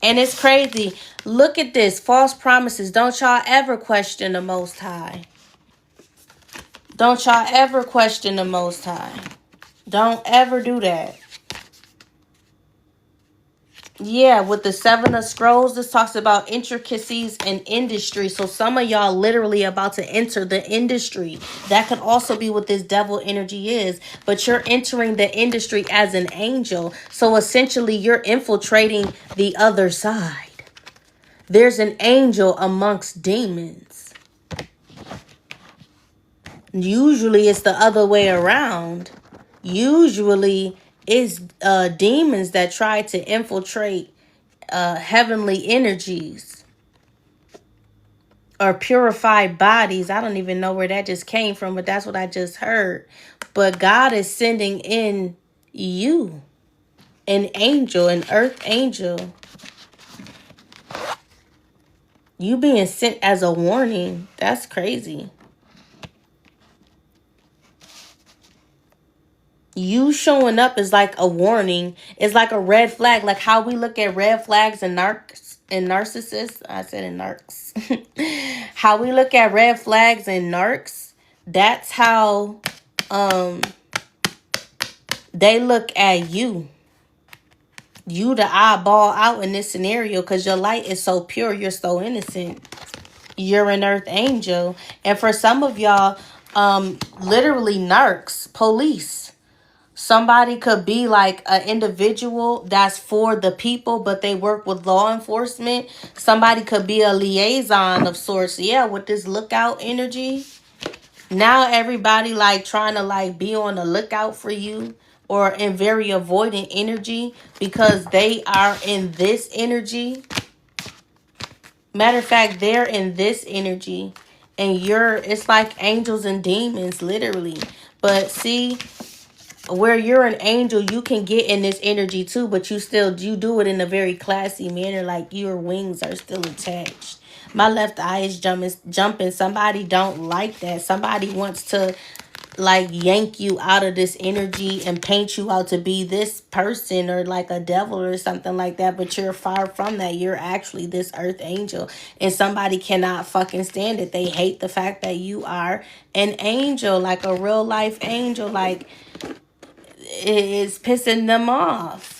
And it's crazy. Look at this. False promises. Don't y'all ever question the Most High. Don't y'all ever question the Most High. Don't ever do that. Yeah, with the Seven of Scrolls, this talks about intricacies in industry. So some of y'all literally about to enter the industry. That could also be what this devil energy is. But you're entering the industry as an angel. So essentially, you're infiltrating the other side. There's an angel amongst demons. Usually, it's the other way around. Usually, it's demons that try to infiltrate heavenly energies or purified bodies. I don't even know where that just came from, but that's what I just heard. But God is sending in you, an angel, an earth angel. You being sent as a warning. That's crazy. You showing up is like a warning. It's like a red flag. Like how we look at red flags and narcissists. I said in narcs. How we look at red flags and narcs. That's how they look at you. You the eyeball out in this scenario because your light is so pure. You're so innocent. You're an earth angel. And for some of y'all, literally narcs, police. Somebody could be like an individual that's for the people, but they work with law enforcement. Somebody could be a liaison of sorts. Yeah, with this lookout energy. Now everybody like trying to like be on the lookout for you, or in very avoidant energy because they are in this energy. Matter of fact, they're in this energy and it's like angels and demons, literally. But see, where you're an angel, you can get in this energy too, but you do it in a very classy manner, like your wings are still attached. My left eye is jumping. Somebody don't like that. Somebody wants to like yank you out of this energy and paint you out to be this person or like a devil or something like that, but you're far from that. You're actually this earth angel, and somebody cannot fucking stand it. They hate the fact that you are an angel, like a real life angel. Like, it is pissing them off.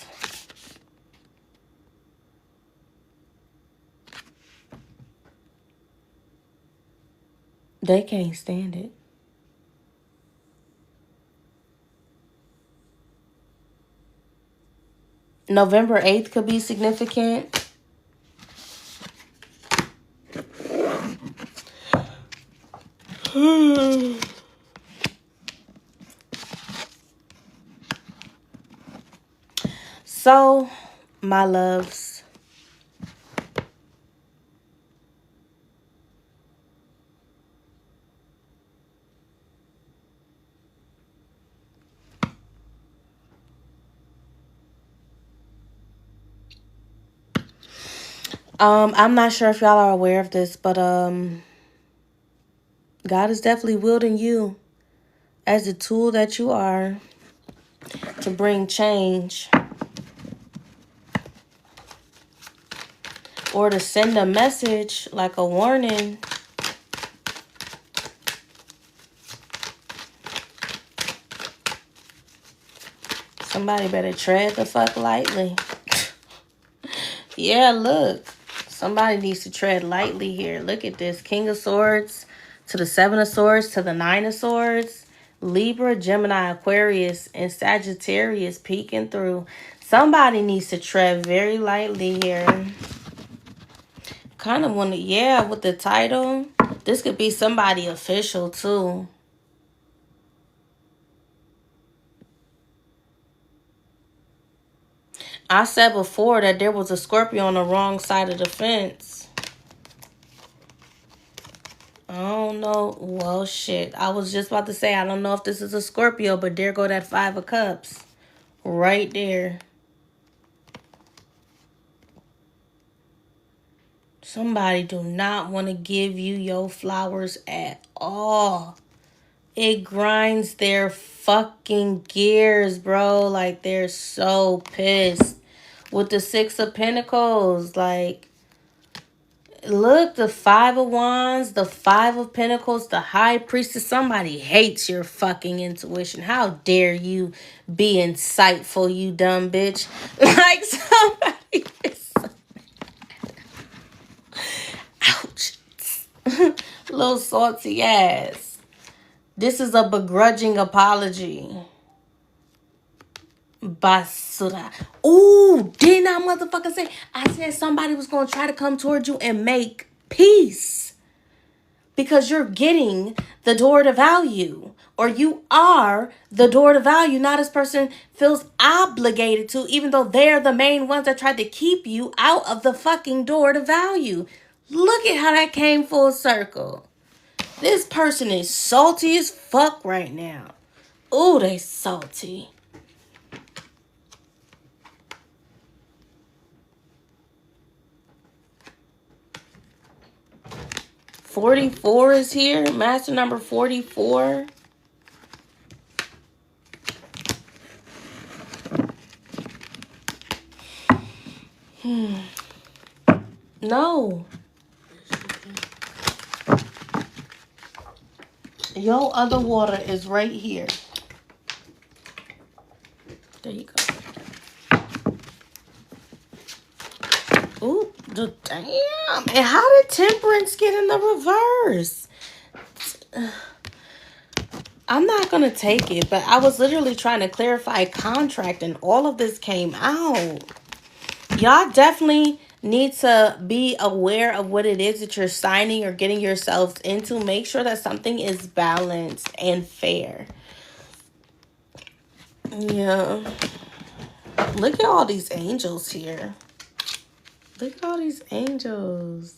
They can't stand it. November 8th could be significant. So, my loves, I'm not sure if y'all are aware of this, but God is definitely wielding you as the tool that you are to bring change or to send a message like a warning. Somebody better tread the fuck lightly. Yeah, look. Somebody needs to tread lightly here. Look at this. King of Swords to the Seven of Swords to the Nine of Swords. Libra, Gemini, Aquarius, and Sagittarius peeking through. Somebody needs to tread very lightly here. Kind of want to, yeah, with the title. This could be somebody official too. I said before that there was a Scorpio on the wrong side of the fence. I don't know. Well, shit. I was just about to say, I don't know if this is a Scorpio, but there go that Five of Cups. Right there. Somebody do not want to give you your flowers at all. It grinds their fucking gears, bro. Like, they're so pissed. With the Six of Pentacles, like, look, the Five of Wands, the Five of Pentacles, the High Priestess. Somebody hates your fucking intuition. How dare you be insightful, you dumb bitch. Like, somebody is... Ouch. Little salty ass. This is a begrudging apology. Basura. Ooh, didn't I motherfucker say? I said somebody was going to try to come towards you and make peace. Because you're getting the door to value. Or you are the door to value. Now this person feels obligated to, even though they're the main ones that tried to keep you out of the fucking door to value. Look at how that came full circle. This person is salty as fuck right now. Ooh, they salty. $44 is here. Master number 44. No. Your other water is right here. There you go. Ooh, damn. And how did Temperance get in the reverse? I'm not going to take it, but I was literally trying to clarify contract and all of this came out. Y'all definitely need to be aware of what it is that you're signing or getting yourselves into. Make sure that something is balanced and fair. Yeah. Look at all these angels here. Look at all these angels.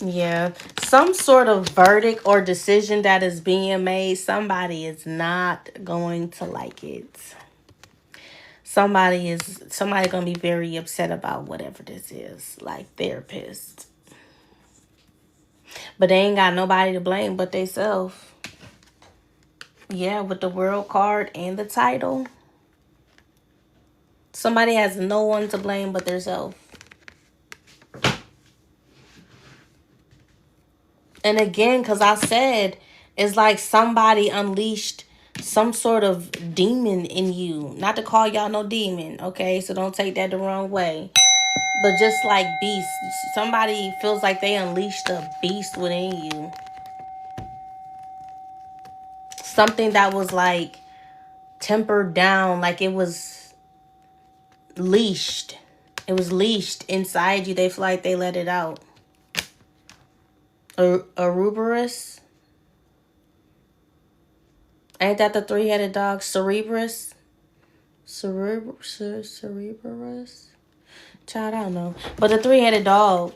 Yeah. Some sort of verdict or decision that is being made, somebody is not going to like it. Somebody gonna be very upset about whatever this is. Like they're pissed. But they ain't got nobody to blame but theyself. Yeah, with the world card and the title. Somebody has no one to blame but themselves. And again, because I said, it's like somebody unleashed some sort of demon in you. Not to call y'all no demon, okay? So don't take that the wrong way. But just like beast. Somebody feels like they unleashed a beast within you. Something that was like tempered down, like it was leashed. It was leashed inside you. They feel like they let it out. Ouroboros. Ain't that the three-headed dog? Cerberus? Cerberus? Child, I don't know. But the three-headed dog.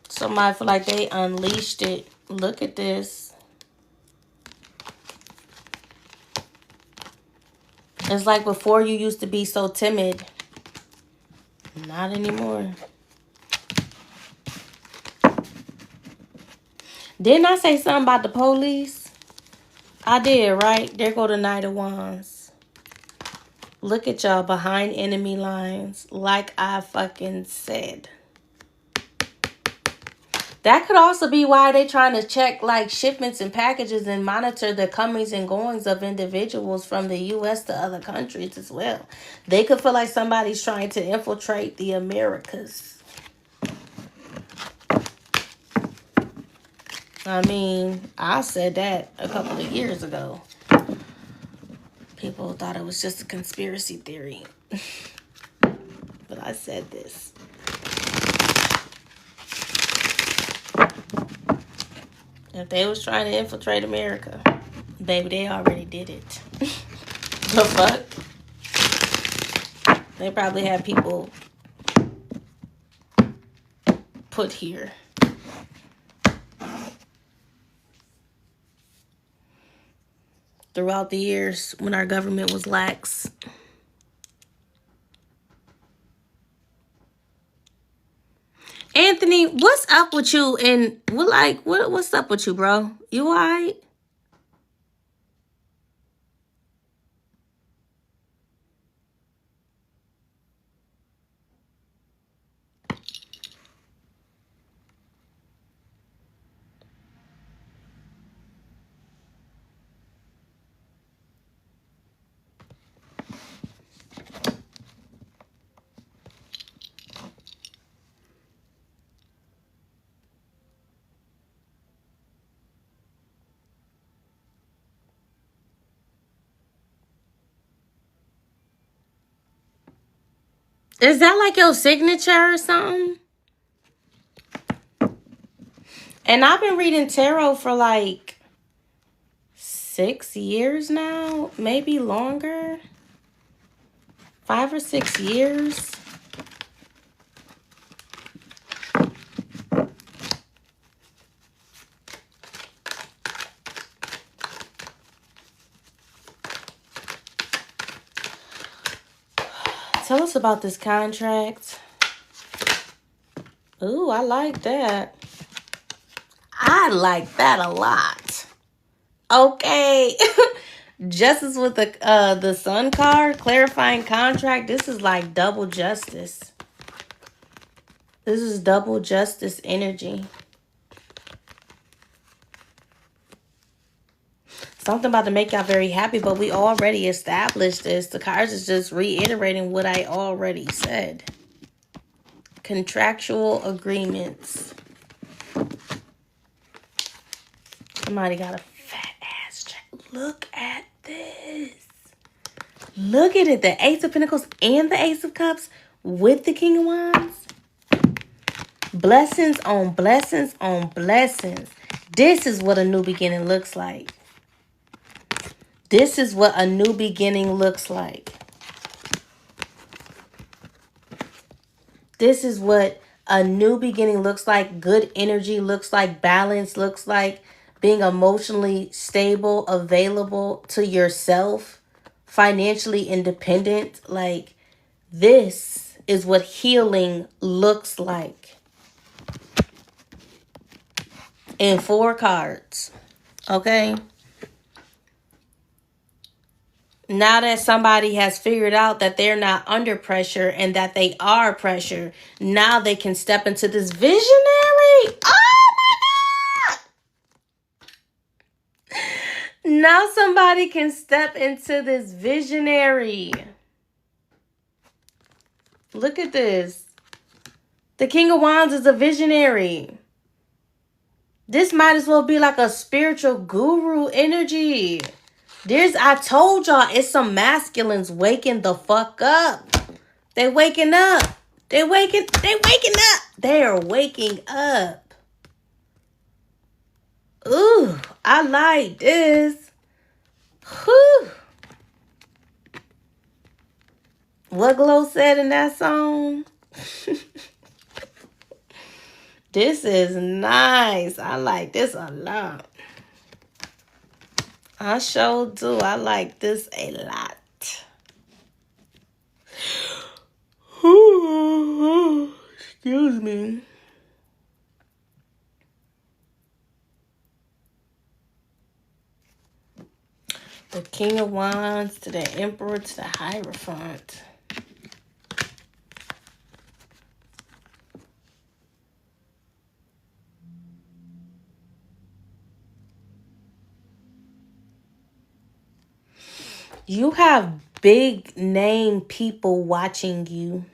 Somebody feel like they unleashed it. Look at this. It's like before you used to be so timid. Not anymore. Didn't I say something about the police? I did, right? There go the Knight of Wands. Look at y'all behind enemy lines. Like I fucking said. That could also be why they trying to check like shipments and packages and monitor the comings and goings of individuals from the U.S. to other countries as well. They could feel like somebody's trying to infiltrate the Americas. I mean, I said that a couple of years ago. People thought it was just a conspiracy theory. But I said this. If they was trying to infiltrate America, baby, they already did it. The fuck? They probably had people put here. Throughout the years when our government was lax. Anthony, what's up with you? And what's up with you, bro? You alright? Is that like your signature or something? And I've been reading tarot for like 6 years now, maybe longer. 5 or 6 years. Tell us about this contract. Ooh, I like that. I like that a lot. Okay. Justice with the Sun card, clarifying contract. This is like double justice. This is double justice energy. Something about to make y'all very happy, but we already established this. The cards is just reiterating what I already said. Contractual agreements. Somebody got a fat ass check. Look at this. Look at it. The Ace of Pentacles and the Ace of Cups with the King of Wands. Blessings on blessings on blessings. This is what a new beginning looks like. This is what a new beginning looks like. This is what A new beginning looks like good energy, looks like balance, looks like being emotionally stable, available to yourself, financially independent. Like, this is what healing looks like in 4 cards. Okay? Now that somebody has figured out that they're not under pressure and that they are pressure, now they can step into this visionary. Oh my God! Now somebody can step into this visionary. Look at this. The King of Wands is a visionary. This might as well be like a spiritual guru energy. I told y'all, it's some masculines waking the fuck up. They waking up. They waking up. They are waking up. Ooh, I like this. Whew. What Glow said in that song? This is nice. I like this a lot. I sure do. I like this a lot. Excuse me. The King of Wands to the Emperor to the Hierophant. You have big name people watching you.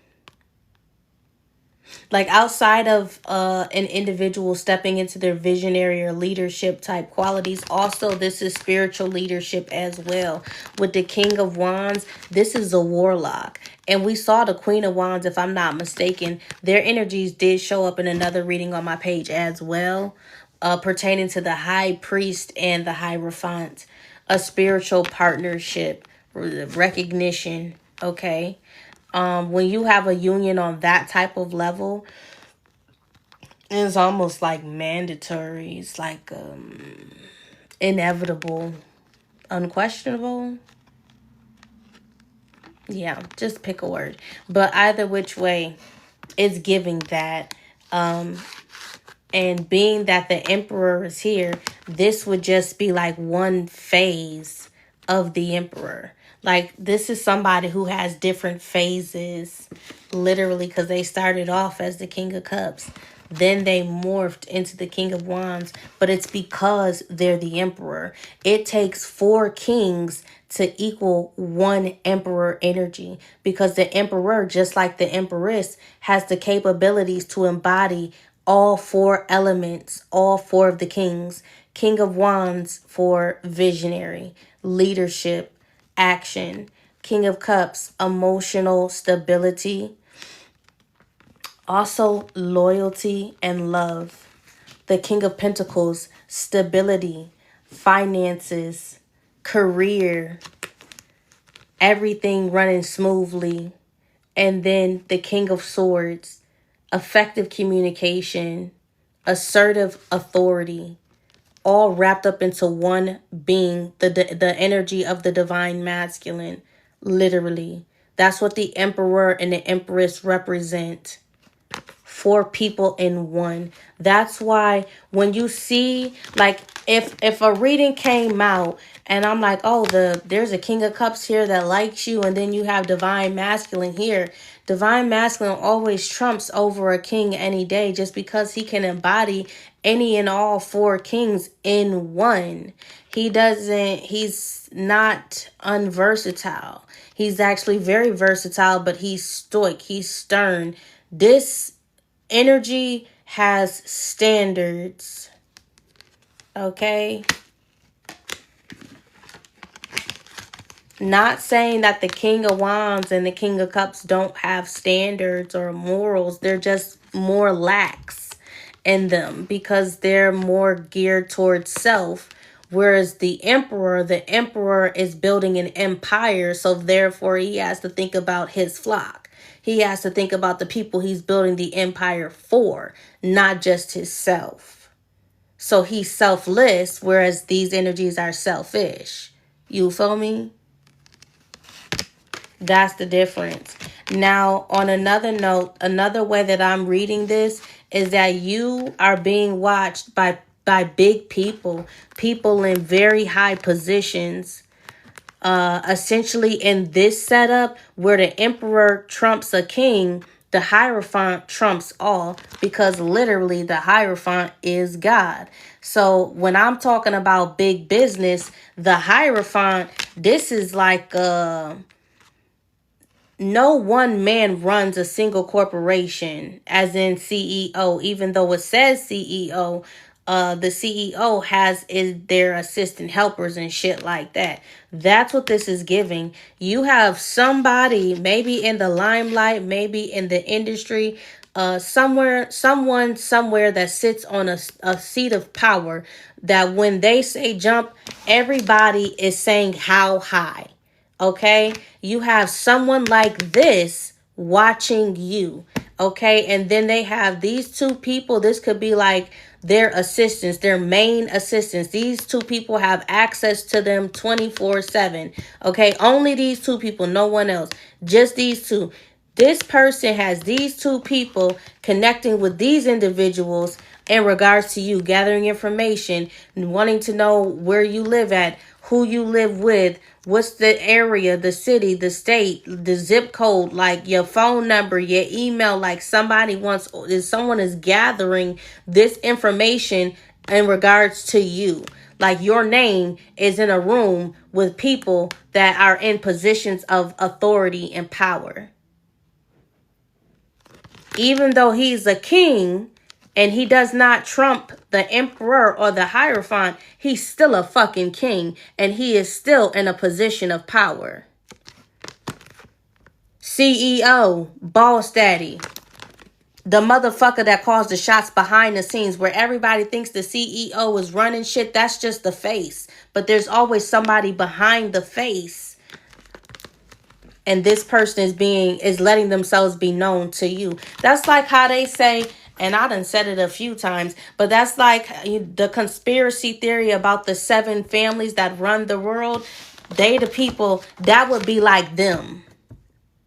Like, outside of an individual stepping into their visionary or leadership type qualities, also this is spiritual leadership as well. With the King of Wands, this is a warlock. And we saw the Queen of Wands, if I'm not mistaken. Their energies did show up in another reading on my page as well, pertaining to the High Priest and the Hierophant. A spiritual partnership, recognition, okay? When you have a union on that type of level, it's almost like mandatory. It's like inevitable, unquestionable. Yeah, just pick a word. But either which way, it's giving that. And being that the Emperor is here, this would just be like one phase of the Emperor. Like, this is somebody who has different phases, literally, because they started off as the King of Cups. Then they morphed into the King of Wands, but it's because they're the Emperor. It takes 4 kings to equal 1 Emperor energy, because the Emperor, just like the Empress, has the capabilities to embody all 4 elements, all 4 of the kings. King of Wands for visionary, leadership, action. King of Cups, emotional stability. Also loyalty and love. The King of Pentacles, stability, finances, career, everything running smoothly. And then the King of Swords, effective communication, assertive authority, all wrapped up into one being, the energy of the divine masculine, literally. That's what the Emperor and the Empress represent. 4 people in one. That's why when you see, like, if a reading came out and I'm like, oh, there's a King of Cups here that likes you, and then you have divine masculine here. Divine masculine always trumps over a king any day, just because he can embody any and all 4 kings in one. He's not unversatile. He's actually very versatile, but he's stoic. He's stern. This energy has standards. Okay? Not saying that the King of Wands and the King of Cups don't have standards or morals. They're just more lax in them because they're more geared towards self. Whereas the Emperor is building an empire. So therefore he has to think about his flock. He has to think about the people he's building the empire for, not just himself. So he's selfless, whereas these energies are selfish. You feel me? That's the difference. Now, on another note, another way that I'm reading this is that you are being watched by big people, people in very high positions. Essentially, in this setup, where the emperor trumps a king, the Hierophant trumps all, because literally the Hierophant is God. So when I'm talking about big business, the Hierophant, this is like no one man runs a single corporation, as in CEO. Even though it says CEO, the CEO has their assistant helpers and shit like that. That's what this is giving. You have somebody, maybe in the limelight, maybe in the industry, someone somewhere that sits on a seat of power, that when they say jump, everybody is saying how high. Okay, you have someone like this watching you. Okay, and then they have these two people. This could be like their assistants, their main assistants. These two people have access to them 24/7. Okay, only these two people, no one else, just these two. This person has these two people connecting with these individuals in regards to you, gathering information, wanting to know where you live at, who you live with, what's the area, the city, the state, the zip code, like your phone number, your email. Like someone is gathering this information in regards to you. Like your name is in a room with people that are in positions of authority and power. Even though he's a king and he does not trump the emperor or the Hierophant, he's still a fucking king and he is still in a position of power. CEO, boss daddy, the motherfucker that calls the shots behind the scenes, where everybody thinks the CEO is running shit. That's just the face. But there's always somebody behind the face. And this person is letting themselves be known to you. That's like how they say, and I done said it a few times, but that's like the conspiracy theory about the 7 families that run the world. They the people that would be like them.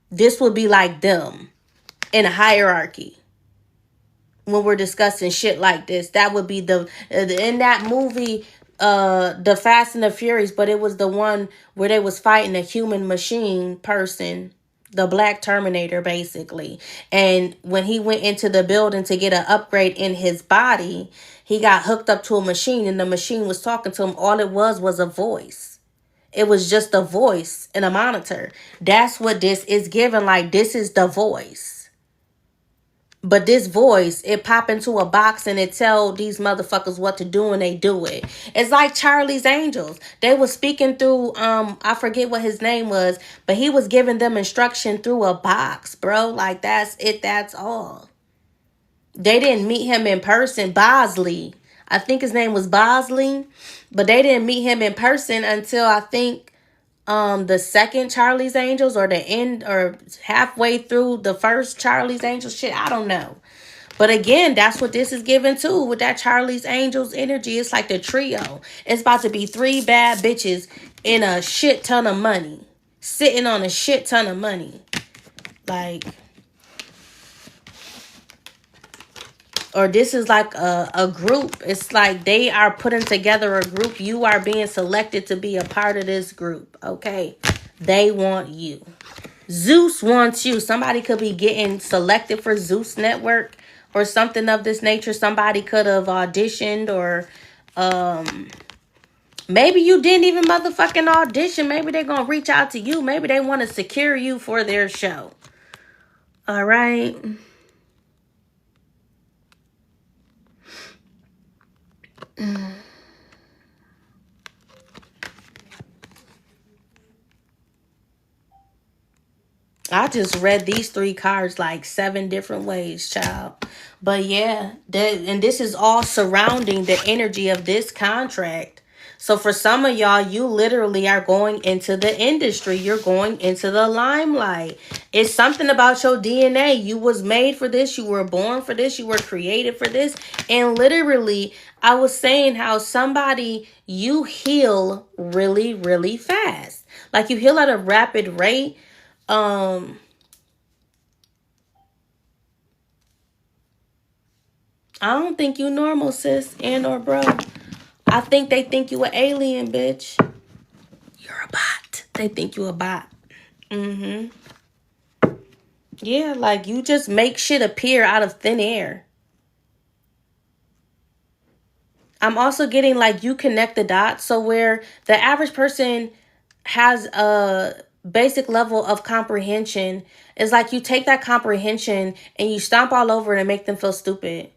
This would be like them in a hierarchy. When we're discussing shit like this, that would be in that movie, the Fast and the Furious, but it was the one where they was fighting a human machine person, the Black Terminator, basically. And when he went into the building to get an upgrade in his body, he got hooked up to a machine, and the machine was talking to him. All it was a voice. It was just a voice in a monitor. That's what this is giving. Like, this is the voice. But this voice, it pop into a box and it tell these motherfuckers what to do, and they do it. It's like Charlie's Angels. They were speaking through, I forget what his name was, but he was giving them instruction through a box, bro. Like, that's it. That's all. They didn't meet him in person. Bosley. I think his name was Bosley. But they didn't meet him in person until I think the second Charlie's Angels, or the end, or halfway through the first Charlie's Angels shit. I don't know. But again, that's what this is giving too, with that Charlie's Angels energy. It's like the trio. It's about to be 3 bad bitches in a shit ton of money, sitting on a shit ton of money. Like, or this is like a group. It's like they are putting together a group. You are being selected to be a part of this group. Okay. They want you. Zeus wants you. Somebody could be getting selected for Zeus Network or something of this nature. Somebody could have auditioned, or maybe you didn't even motherfucking audition. Maybe they're going to reach out to you. Maybe they want to secure you for their show. All right. I just read these 3 cards like 7 different ways, child. But yeah, and this is all surrounding the energy of this contract. So for some of y'all, you literally are going into the industry. You're going into the limelight. It's something about your DNA. You was made for this. You were born for this. You were created for this. And literally, I was saying how somebody, you heal really, really fast. Like you heal at a rapid rate. I don't think you normal, sis and or bro. I think they think you an alien, bitch. You're a bot. They think you a bot. Mm-hmm. Yeah, like you just make shit appear out of thin air. I'm also getting like you connect the dots. So where the average person has a basic level of comprehension, is like you take that comprehension and you stomp all over it and make them feel stupid.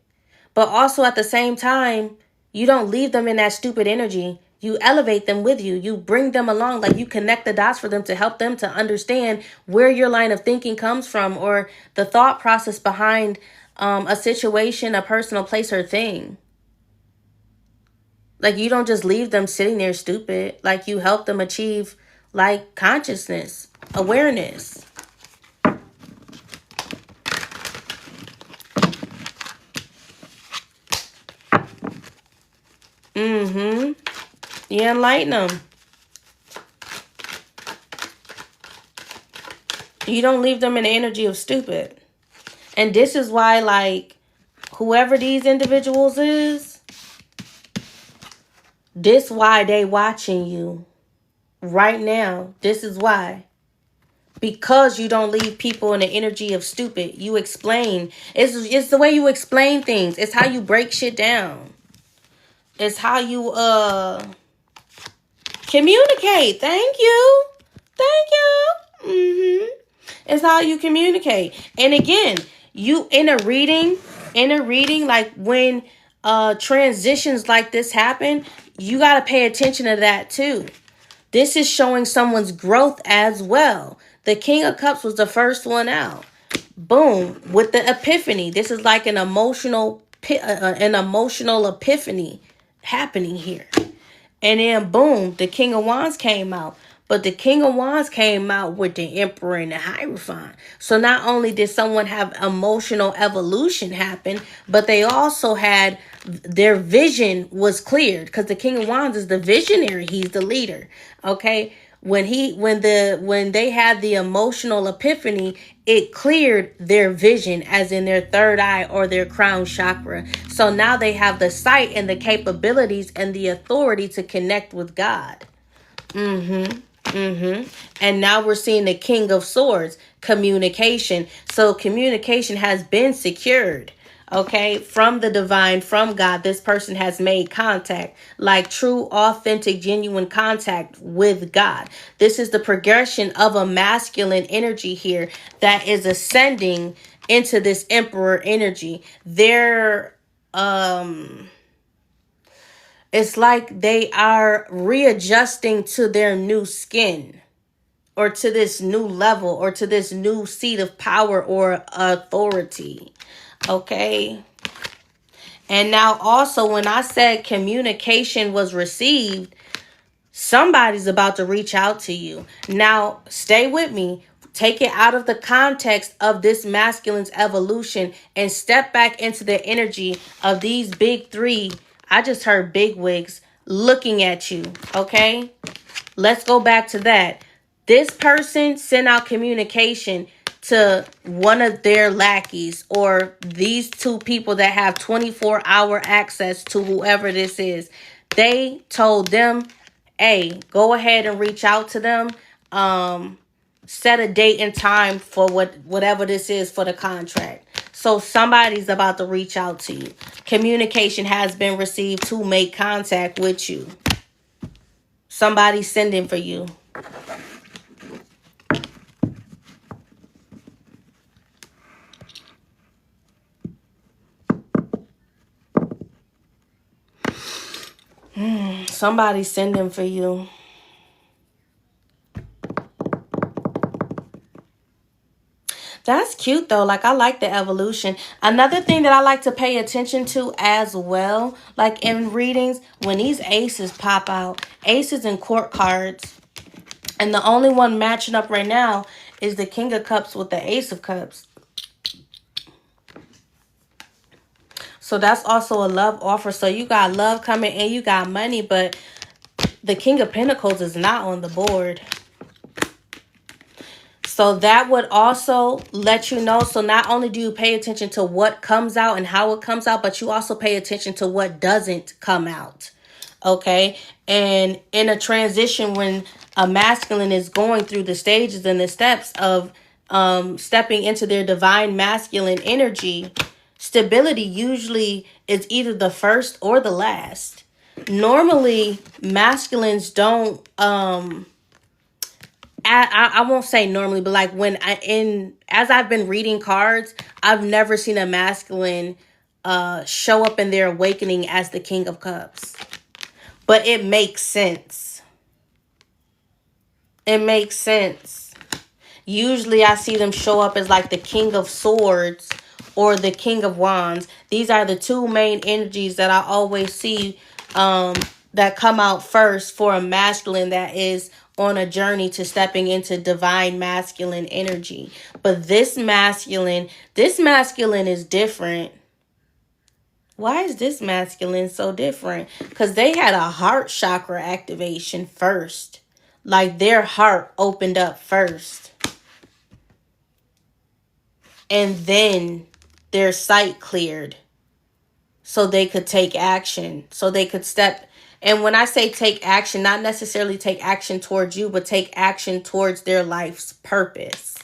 But also at the same time, you don't leave them in that stupid energy. You elevate them with you. You bring them along. Like you connect the dots for them to help them to understand where your line of thinking comes from or the thought process behind a situation, a personal place or thing. Like you don't just leave them sitting there stupid. Like you help them achieve like consciousness, awareness. Mm-hmm. You enlighten them. You don't leave them in the energy of stupid. And this is why, like, whoever these individuals is, this why they watching you right now. This is why. Because you don't leave people in the energy of stupid. You explain. It's the way you explain things. It's how you break shit down. It's how you communicate. Thank you. Thank you. Mm-hmm. It's how you communicate. And again, you in a reading, like when transitions like this happen, you got to pay attention to that too. This is showing someone's growth as well. The King of Cups was the first one out. Boom, with the epiphany. This is like an emotional epiphany happening here. And then boom, the King of Wands came out. But the King of Wands came out with the Emperor and the Hierophant. So not only did someone have emotional evolution happen, but they also had their vision was cleared. Because the King of Wands is the visionary. He's the leader. Okay. When they had the emotional epiphany, it cleared their vision, as in their third eye or their crown chakra. So now they have the sight and the capabilities and the authority to connect with God. Mm-hmm. Mm-hmm. And now we're seeing the King of Swords, communication. So communication has been secured. Okay, from the divine, from God, this person has made contact, like true, authentic, genuine contact with God. This is the progression of a masculine energy here that is ascending into this emperor energy. It's like they are readjusting to their new skin, or to this new level, or to this new seat of power or authority. Okay. And now also when I said communication was received, somebody's about to reach out to you. Now, stay with me. Take it out of the context of this masculine's evolution and step back into the energy of these big three. I just heard big wigs looking at you. Okay. Let's go back to that. This person sent out communication to one of their lackeys, or these two people that have 24-hour access to whoever this is. They told them, hey, go ahead and reach out to them. Set a date and time for whatever this is for the contract. So somebody's about to reach out to you. Communication has been received to make contact with you. Somebody's sending for you. Somebody's sending for you. That's cute though. Like I like the evolution. Another thing that I like to pay attention to as well, like in readings, when these aces pop out, aces and court cards, and the only one matching up right now is the King of Cups with the Ace of Cups. So that's also a love offer. So you got love coming and you got money, but the King of Pentacles is not on the board. So that would also let you know. So not only do you pay attention to what comes out and how it comes out, but you also pay attention to what doesn't come out. Okay. And in a transition, when a masculine is going through the stages and the steps of stepping into their divine masculine energy, stability usually is either the first or the last. Normally, masculines don't I won't say normally, but like as I've been reading cards, I've never seen a masculine show up in their awakening as the King of Cups. But it makes sense. It makes sense. Usually I see them show up as like the King of Swords or the King of Wands. These are the two main energies that I always see that come out first for a masculine that is on a journey to stepping into divine masculine energy. But this masculine is different. Why is this masculine so different? Because they had a heart chakra activation first. Like their heart opened up first. And then their sight cleared. So they could take action. So they could step. And when I say take action, not necessarily take action towards you, but take action towards their life's purpose.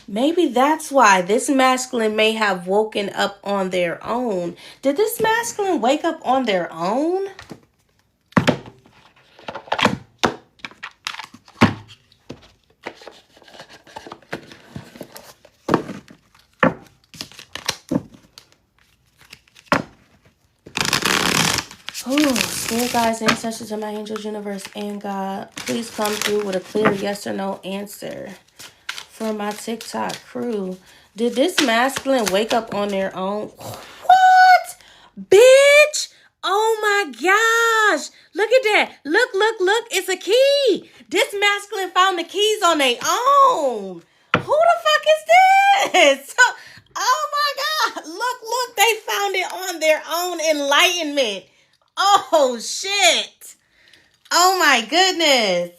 Maybe that's why this masculine may have woken up on their own. Did this masculine wake up on their own? Oh, spirit guides, ancestors of my angels, universe, and God, please come through with a clear yes or no answer for my TikTok crew. Did this masculine wake up on their own? What? Bitch! Oh my gosh! Look at that! Look! It's a key! This masculine found the keys on their own! Who the fuck is this? Oh my god! Look! They found it on their own. Enlightenment! Oh shit! Oh my goodness!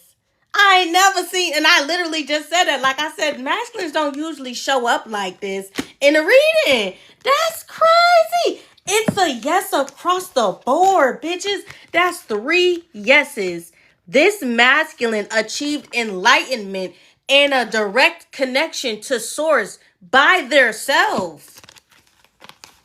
I ain't never seen, and I literally just said that. Like I said, masculines don't usually show up like this in a reading. That's crazy. It's a yes across the board, bitches. That's 3 yeses. This masculine achieved enlightenment and a direct connection to source by their self.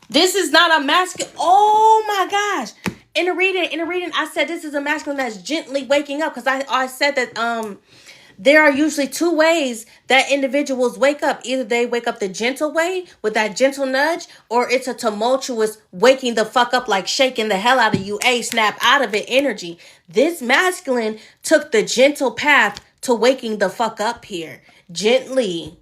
This is not a masculine. Oh my gosh. In a reading, I said this is a masculine that's gently waking up, because I said that there are usually 2 ways that individuals wake up. Either they wake up the gentle way with that gentle nudge, or it's a tumultuous waking the fuck up, like shaking the hell out of you, snap out of it energy. This masculine took the gentle path to waking the fuck up here. Gently.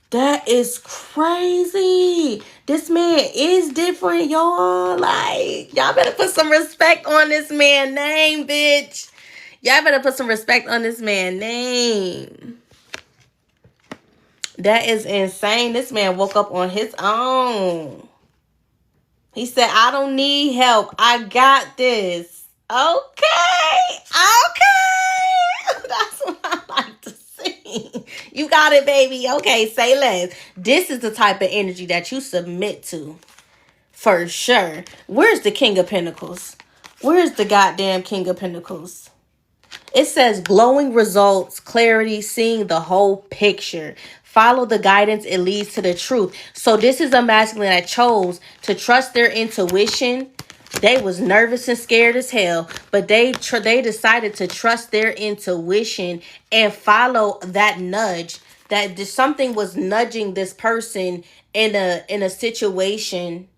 That is crazy. This man is different, y'all. Like, y'all better put some respect on this man's name, bitch. Y'all better put some respect on this man's name. That is insane. This man woke up on his own. He said, I don't need help. I got this. Okay. That's what I like to see. You got it, baby. Okay, say less. This is the type of energy that you submit to. For sure. Where's the King of Pentacles? Where's the goddamn King of Pentacles? It says glowing results, clarity, seeing the whole picture. Follow the guidance, it leads to the truth. So this is a masculine that chose to trust their intuition. They was nervous and scared as hell, but they decided to trust their intuition and follow that nudge. That something was nudging this person in a situation,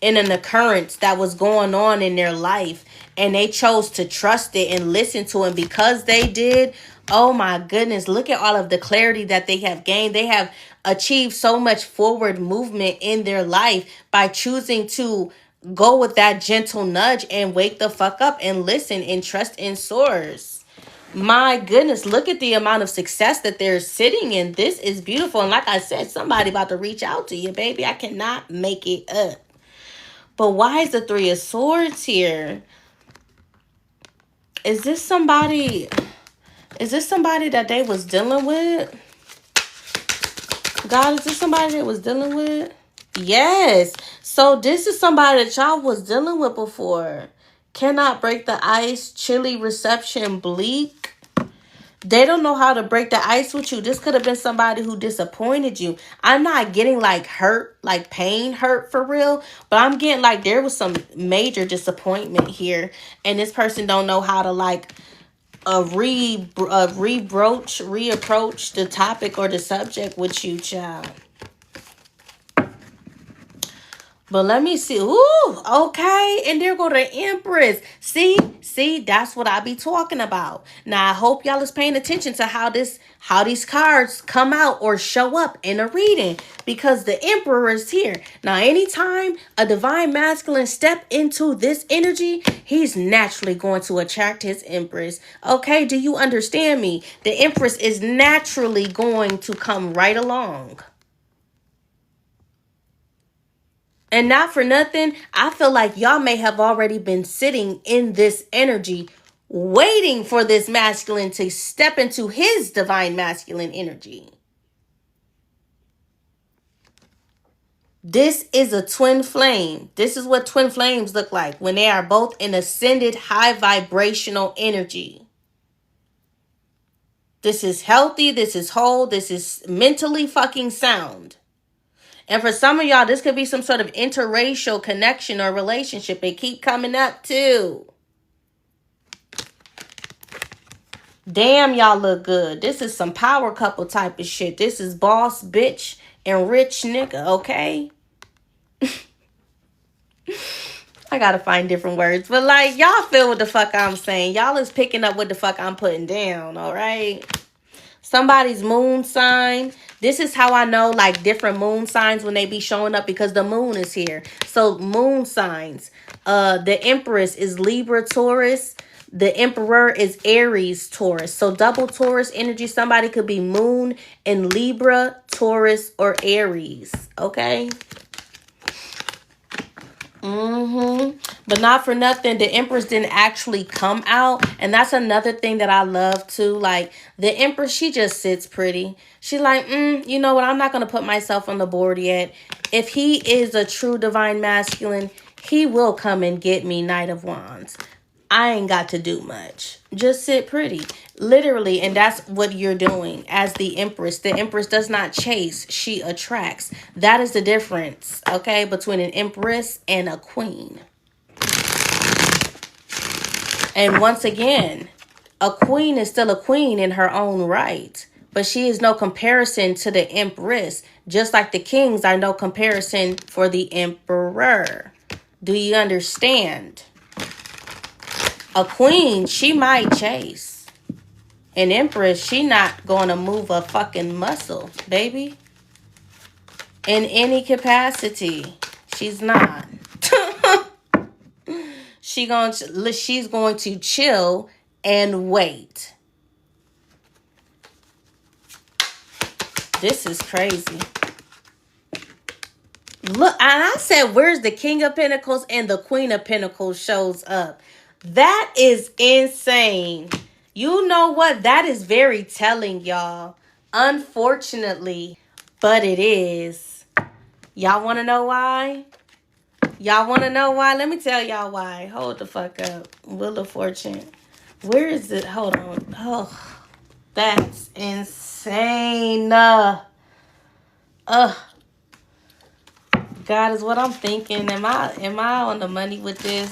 in an occurrence that was going on in their life, and they chose to trust it and listen to it. And because they did, Oh my goodness, look at all of the clarity that they have gained. They have achieved so much forward movement in their life by choosing to go with that gentle nudge and wake the fuck up and listen and trust in source. My goodness, look at the amount of success that they're sitting in. This is beautiful. And like I said, somebody about to reach out to you, baby. I cannot make it up. But why is the Three of Swords here? Is this somebody that they was dealing with? God, is this somebody that was dealing with? Yes. So this is somebody that y'all was dealing with before. Cannot break the ice, chilly reception, bleak. They don't know how to break the ice with you. This could have been somebody who disappointed you. I'm not getting like hurt, like pain hurt for real, but I'm getting like there was some major disappointment here, and this person don't know how to like reapproach the topic or the subject with you, child. But let me see. Ooh, okay. And there go the Empress. See, that's what I be talking about. Now I hope y'all is paying attention to how these cards come out or show up in a reading, because the Emperor is here. Now, anytime a divine masculine step into this energy, he's naturally going to attract his Empress. Okay, do you understand me? The Empress is naturally going to come right along. And not for nothing, I feel like y'all may have already been sitting in this energy, waiting for this masculine to step into his divine masculine energy. This is a twin flame. This is what twin flames look like when they are both in ascended high vibrational energy. This is healthy. This is whole. This is mentally fucking sound. And for some of y'all, this could be some sort of interracial connection or relationship. It keep coming up too. Damn, y'all look good. This is some power couple type of shit. This is boss, bitch, and rich nigga, okay? I gotta find different words. But like, y'all feel what the fuck I'm saying. Y'all is picking up what the fuck I'm putting down, all right? Somebody's moon sign. This is how I know like different moon signs when they be showing up, because the moon is here. So moon signs. The Empress is Libra, Taurus. The Emperor is Aries, Taurus. So double Taurus energy. Somebody could be moon in Libra, Taurus, or Aries. Okay. But not for nothing, the Empress didn't actually come out. And that's another thing that I love too. Like, the Empress, she just sits pretty. She like, you know what? I'm not going to put myself on the board yet. If he is a true divine masculine, he will come and get me, Knight of Wands. I ain't got to do much. Just sit pretty. Literally. And that's what you're doing as the Empress. The Empress does not chase. She attracts. That is the difference, okay, between an Empress and a queen. And once again, a queen is still a queen in her own right. But she is no comparison to the Empress. Just like the kings are no comparison for the Emperor. Do you understand? A queen, she might chase. An Empress, she not going to move a fucking muscle, baby. In any capacity. She's not. She's going to chill and wait. This is crazy. Look, and I said, where's the King of Pentacles and the Queen of Pentacles shows up? That is insane. You know what? That is very telling, y'all. Unfortunately, but it is. Y'all want to know why? Y'all want to know why? Let me tell y'all why. Hold the fuck up. Wheel of Fortune. Where is it? Hold on. Oh, that's insane. God is what I'm thinking. Am I on the money with this?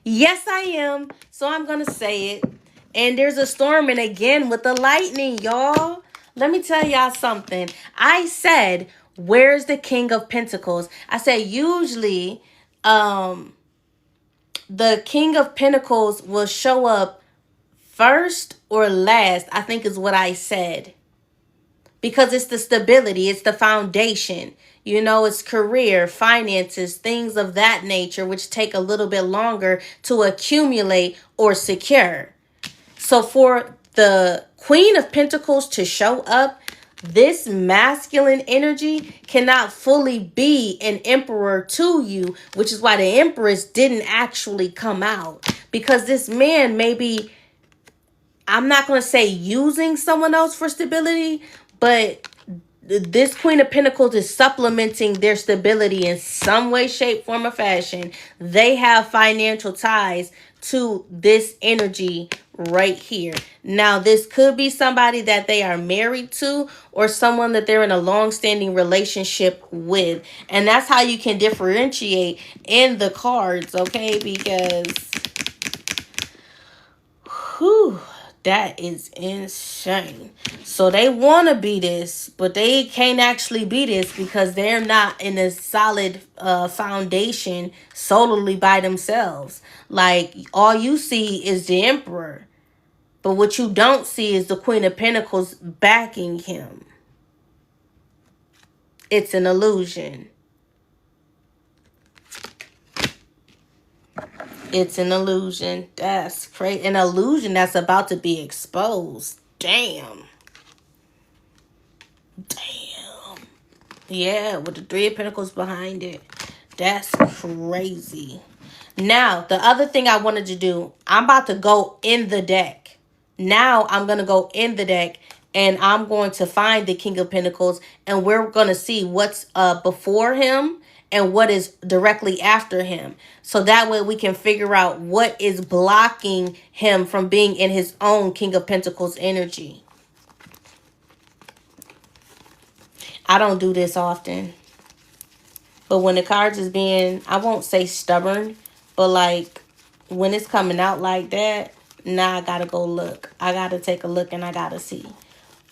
Yes, I am. So I'm gonna say it. And there's a storm, and again with the lightning, y'all. Let me tell y'all something. I said, where's the King of Pentacles? I said, usually, the King of Pentacles will show up first or last, I think is what I said. Because it's the stability, it's the foundation. You know, it's career, finances, things of that nature, which take a little bit longer to accumulate or secure. So for the Queen of Pentacles to show up, this masculine energy cannot fully be an emperor to you, which is why the Empress didn't actually come out. Because this man may be, I'm not going to say using someone else for stability, but this Queen of Pentacles is supplementing their stability in some way, shape, form, or fashion. They have financial ties to this energy right here. Now, this could be somebody that they are married to or someone that they're in a long-standing relationship with. And that's how you can differentiate in the cards, okay? Because, whew, that is insane. So they want to be this, but they can't actually be this because they're not in a solid foundation solely by themselves. Like, all you see is the Emperor, but what you don't see is the Queen of Pentacles backing him. It's an illusion. It's an illusion. That's crazy. An illusion that's about to be exposed. Damn. Damn. Yeah, with the Three of Pentacles behind it. That's crazy. Now, the other thing I wanted to do, I'm about to go in the deck. Now, I'm going to go in the deck and I'm going to find the King of Pentacles and we're going to see what's before him and what is directly after him. So that way we can figure out what is blocking him from being in his own King of Pentacles energy. I don't do this often. But when the cards is being, I won't say stubborn, but like when it's coming out like that, now I gotta go look. I gotta take a look and I gotta see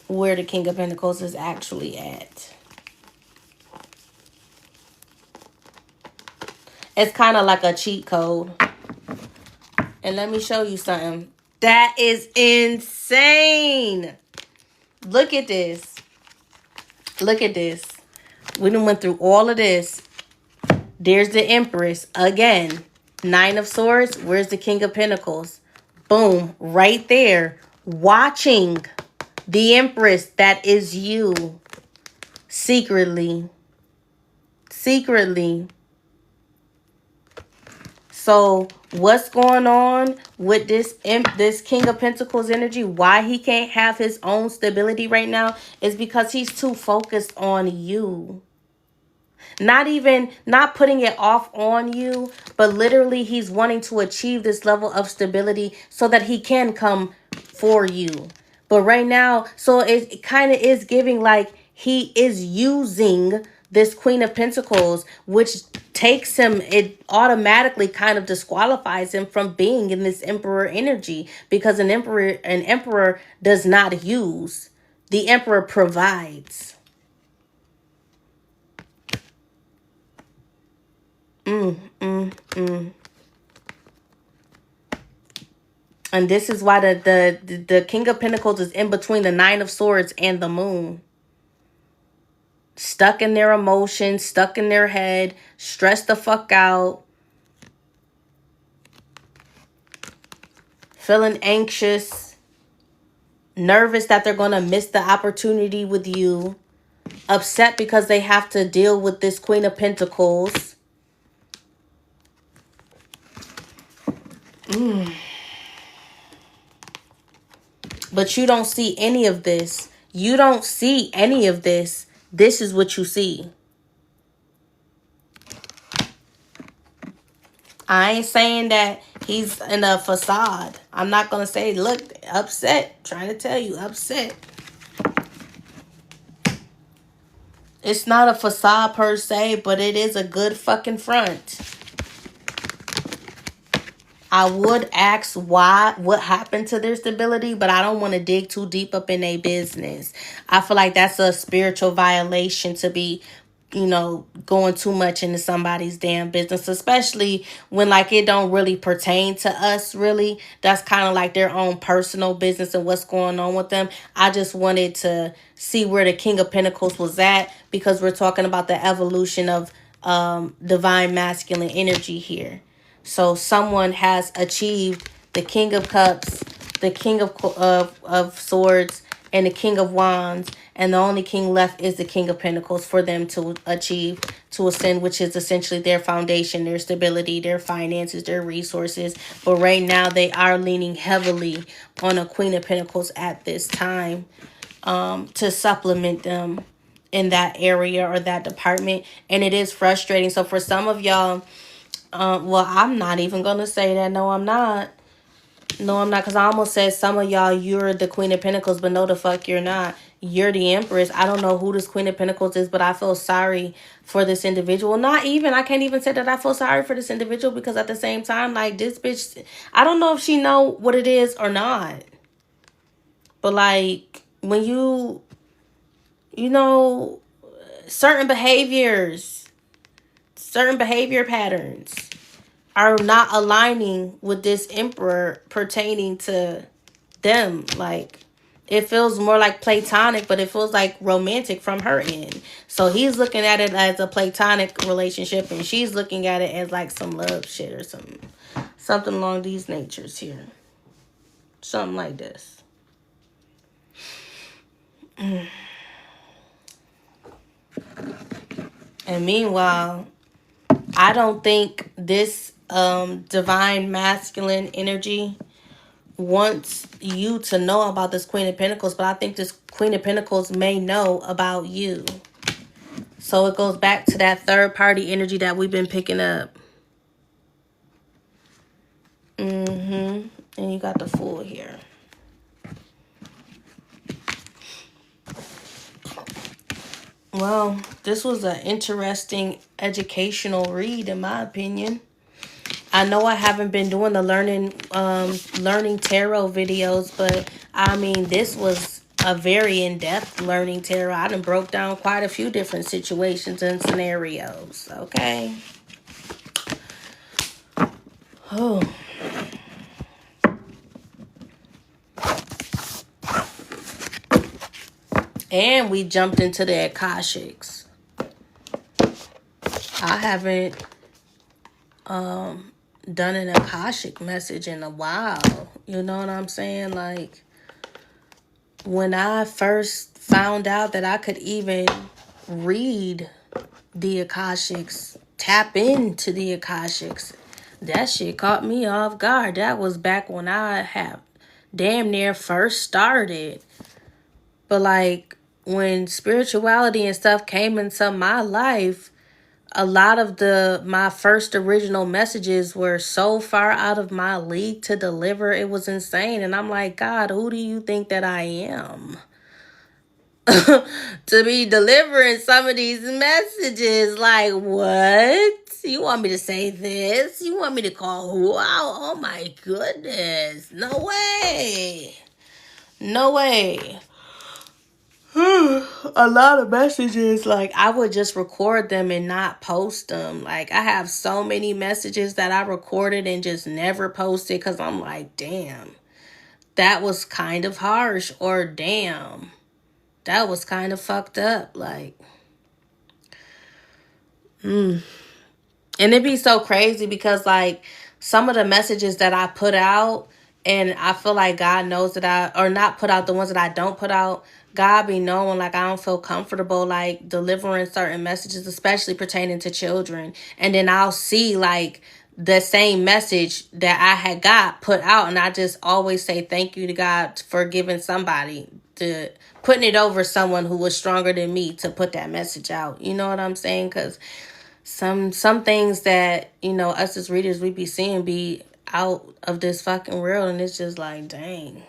where the King of Pentacles is actually at. It's kind of like a cheat code. And let me show you something. That is insane. Look at this. Look at this. We done went through all of this. There's the Empress. Again, Nine of Swords. Where's the King of Pentacles? Boom. Right there. Watching the Empress that is you. Secretly. Secretly. So what's going on with this King of Pentacles energy? Why he can't have his own stability right now is because he's too focused on you. Not putting it off on you, but literally he's wanting to achieve this level of stability so that he can come for you. But right now, so it kind of is giving like he is using this Queen of Pentacles, which takes him, it automatically kind of disqualifies him from being in this Emperor energy, because an emperor does not use. The Emperor provides. And this is why the King of Pentacles is in between the Nine of Swords and the Moon. Stuck in their emotions, stuck in their head, stressed the fuck out. Feeling anxious. Nervous that they're going to miss the opportunity with you. Upset because they have to deal with this Queen of Pentacles. But you don't see any of this. You don't see any of this. This is what you see. I ain't saying that he's in a facade. I'm not going to say, look, upset. Trying to tell you, upset. It's not a facade per se, but it is a good fucking front. I would ask what happened to their stability, but I don't want to dig too deep up in their business. I feel like that's a spiritual violation to be, going too much into somebody's damn business, especially when like it don't really pertain to us really. That's kind of like their own personal business and what's going on with them. I just wanted to see where the King of Pentacles was at, because we're talking about the evolution of divine masculine energy here. So someone has achieved the King of Cups, the King of Swords, and the King of Wands, and the only king left is the King of Pentacles for them to achieve, to ascend, which is essentially their foundation, their stability, their finances, their resources. But right now they are leaning heavily on a Queen of Pentacles at this time, to supplement them in that area or that department. And it is frustrating. So for some of y'all, well, I'm not even going to say that. No, I'm not. No, I'm not, because I almost said some of y'all, you're the Queen of Pentacles, but no, the fuck you're not. You're the Empress. I don't know who this Queen of Pentacles is, but I feel sorry for this individual. I can't even say that I feel sorry for this individual, because at the same time, like, this bitch, I don't know if she know what it is or not. But, like, when certain behavior patterns are not aligning with this emperor pertaining to them. Like, it feels more like platonic, but it feels like romantic from her end. So he's looking at it as a platonic relationship, and she's looking at it as like some love shit or something along these natures here. Something like this. And meanwhile, I don't think this divine masculine energy wants you to know about this Queen of Pentacles, but I think this Queen of Pentacles may know about you. So it goes back to that third party energy that we've been picking up. And you got the Fool here. Well, this was an interesting educational read, in my opinion. I know I haven't been doing the learning tarot videos, but I mean, this was a very in-depth learning tarot. I done broke down quite a few different situations and scenarios. Okay. Oh. And we jumped into the Akashics. I haven't done an Akashic message in a while. You know what I'm saying? Like, when I first found out that I could even read the Akashics, tap into the Akashics, that shit caught me off guard. That was back when I have damn near first started. But like, when spirituality and stuff came into my life, a lot of my first original messages were so far out of my league to deliver. It was insane. And I'm like, God, who do you think that I am? To be delivering some of these messages. Like, what? You want me to say this? You want me to call who out? Oh my goodness. No way. No way. A lot of messages, like, I would just record them and not post them. Like, I have so many messages that I recorded and just never posted, because I'm like, damn, that was kind of harsh, or damn, that was kind of fucked up. Like, and it'd be so crazy because, like, some of the messages that I put out, and I feel like God knows that or not put out, the ones that I don't put out, God be knowing, like, I don't feel comfortable, like, delivering certain messages, especially pertaining to children. And then I'll see, like, the same message that I had got put out, and I just always say thank you to God for giving somebody, to putting it over someone who was stronger than me to put that message out. You know what I'm saying? Because some things that, us as readers, we be seeing be out of this fucking world, and it's just like, dang.